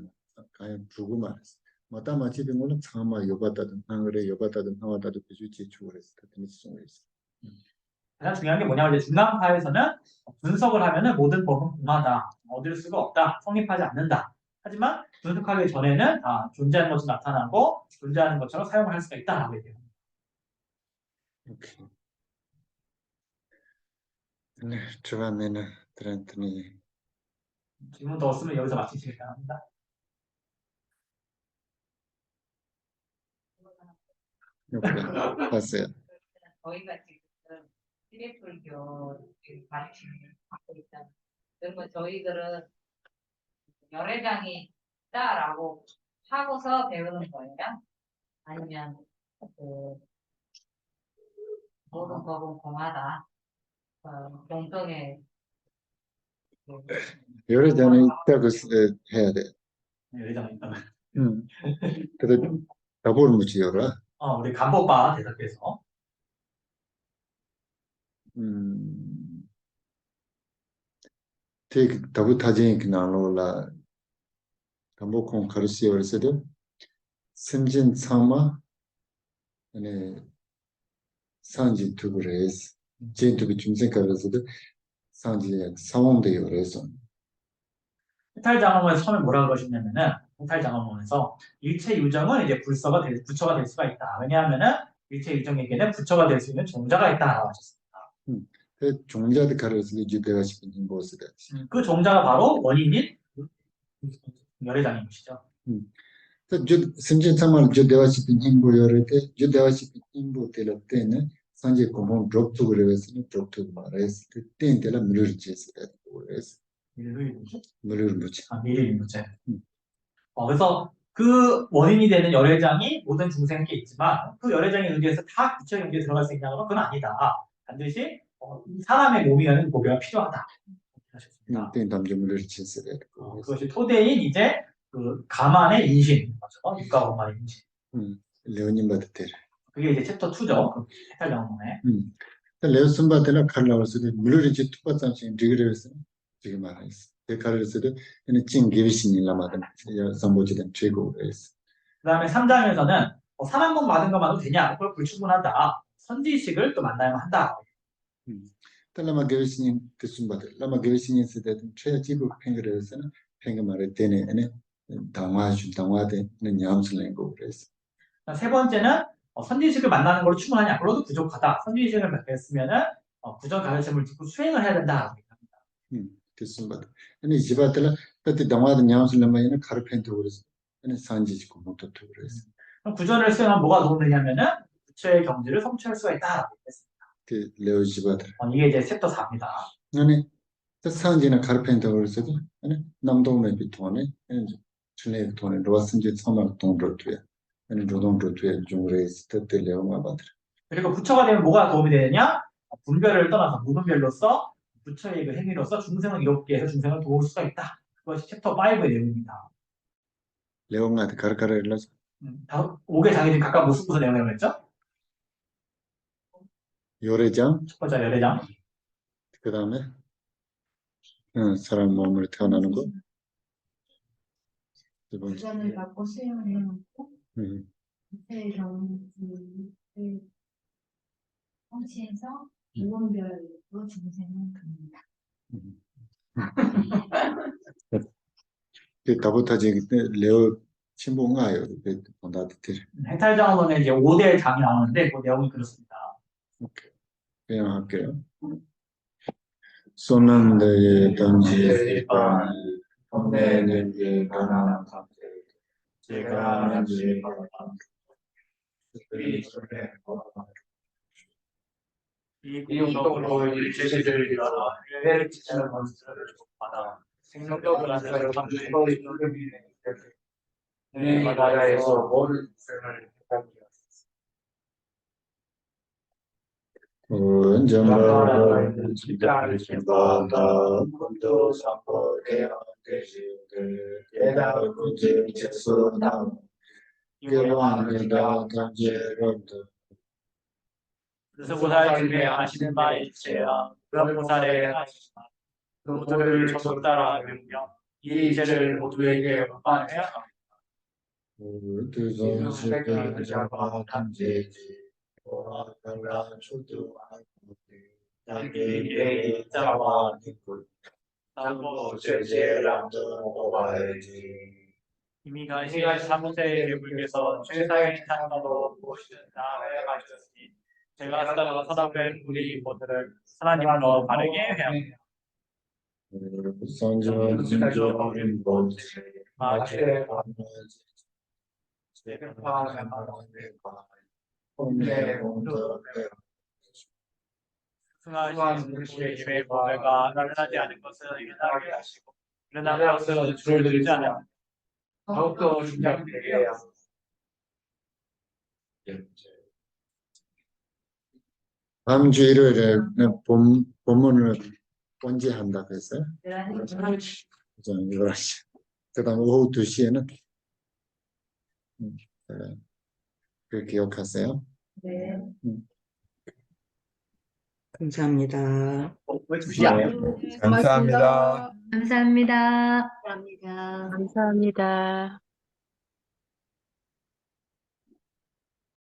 가연 두고 말했어. 마다 마치 된 거는 참마 여바다든 하늘에 여바다든 하와다든 비주지 주어했어. 같은 지송했어.
가장 중요한 게 뭐냐면 이제 중앙파에서는 분석을 하면은 모든 법은 공하다, 얻을 수가 없다, 성립하지 않는다. 하지만 분석하기 전에는 존재하는 것이 나타나고 존재하는 것처럼 사용을 할 수가 있다라고 얘기해요.
오케이. 네, 좋아하면은 드란트니.
질문 더 없으면 여기서 마치시기 바랍니다.
오케이, 봤어요.
저희가 지금 시대불교를 가르치는 받고 있잖아요. 그러면 저희들은 열애장이 있다라고 하고서 배우는 거예요? 아니면 그 모든 법은 공하다, 공정에
여러 잔에 있다고 해야 돼.
열애장이 있다면.
그래 더블 무지여라.
우리 간법바 대답해서.
되게 더블 타진이 나로라. 간법공 가르치어서도 선진 참마 아니 산지 투그레스 진투비 중생 가르쳐도 산지 상원되어 그래서
해탈장엄원에서 처음에 뭐라고 그러셨냐면은, 해탈장엄원에서 일체 유정은 이제 부처가 될 수가 있다. 왜냐하면은 일체 유정에게는 부처가 될 수 있는 종자가 있다라고 하셨습니다.
그 종자의 가르쳐서 유대화 시킨 인보스다.
그 종자가 바로 원인인 열애장인 것이죠.
심지어 정말 유대화 시킨 인보 열을 때 유대화 시킨 인보 될 때는 산지 공공 드롭도 그래서는 드롭도 말해서 그때 때라 물을 지었어요. 그래서 물을 묻지.
미리 문제. 그래서 그 원인이 되는 열애장이 모든 중생에게 있지만 그 열애장에 의해서 다 부처의 경지에 들어갈 수 있냐면 그건 아니다. 반드시 사람의 몸이라는 고비가 필요하다. 하셨습니다.
그때 남자 물을 지었어요.
그것이 토대인 이제 그 가만의 인신, 맞죠? 육가만의 인신.
레오님 받을 때.
그게 이제 챕터 2죠. 해탈장엄원에.
레오슨 받으라 칼라워서 물을 이제 투바상신 리그레스 지금 말했어. 그 가르쳐서 얘는 찐 기비신이 남아든 선보지된 최고였어.
그다음에 3장에서는 사람 몸 맞은 것만도 되냐? 그걸 불충분하다. 선지식을 또 만나야만 한다.
라마 기비신이 뜻은 받을. 라마 기비신이 쓰던 최지부 팽그레스는 팽그 말에 되네. 당화되는 얌슬랭 거 그랬어.
세 번째는 선지식을 만나는 걸로 충분하냐? 그래도 부족하다. 선지식을 했으면은 구전 가르침을 듣고 수행을 해야 된다.
뜻은 받을. 아니 지바들라 그때 당화된 얌슬랭만이는 가르펜도 그랬어. 아니 산지지고 못도 그랬어.
그럼 구전을 수행하면 뭐가 도움되냐면은 부처의 경지를 성취할 수가 있다.
그 레오 지바들.
이게 이제 챕터 4입니다.
아니 산지나 가르펜도 그랬어. 아니 남동네 비통하네. 춘내 돈에 로아슨지 선악 동로트야. 아니 조동로트야 중레스 때때 레오마 받을.
그리고 부처가 되면 뭐가 도움이 되느냐? 분별을 떠나서 무분별로서 부처의 그 행위로서 중생을 이롭게 해서 중생을 도울 수가 있다. 그것이 챕터 5의 내용입니다.
레옹한테 가르카르라서
5개 장이 각각 무슨 내용이라고 했죠?
요래장
첫 번째 열애장,
그 다음에 사람 몸으로 태어나는 거. 두 번째
부전을 받고 수행을 해놓고 부처의 경지를 성취해서 무분별로 중생을 돕니다.
그 다보타지 레오 친구인가요? 그 본다들
해탈장원에 이제 5대 장이 나오는데 그 내용이 그렇습니다.
그냥 할게요. 소난데 던지 본내는 게 가난 감제 제가 난지
이 공덕으로 일체들을 일어나 회를 지치는 원수를 받아 생명력을 안사를 감수로 이끌기 내 바다에서 모든 생을
은정을 지자를 김바다 꿈도 삼고 대학대시들 깨달고 지체수남 교환이다 단제로도
그래서 보살님의 아시는 바 일체야 그런 보살의 하시나 그 모두를 저속 따라 명령 이 일체를 모두에게 원반해야 합니다.
두손 실패 잡아 단제지 오하달라 초두하고 자기의 자와 니꿀 나도 제제람도 오바해지
이미가 시간 3세의 개불께서 최사의 찬가로 모시는 나에 가셨으니 제가 하다가 서답된 우리 모두를 하나님으로 바르게 해야 합니다.
선전 진조 어린 본체
마체
관노지 제파가 마랑대과 본내 공덕
승하신 우리의 힘의 보배가 나타나지 않은 것을 일어나게 하시고 일어나는 것을 줄을 들지 않아 더욱더 중량되게 해야 합니다.
다음 주 일요일에 본문을 본지한다고 했어요. 저는 11시. 그 다음 오후 2시에는 그 기억하세요.
네.
감사합니다.
왜 2시 안 해요?
감사합니다.
감사합니다.
감사합니다.
감사합니다.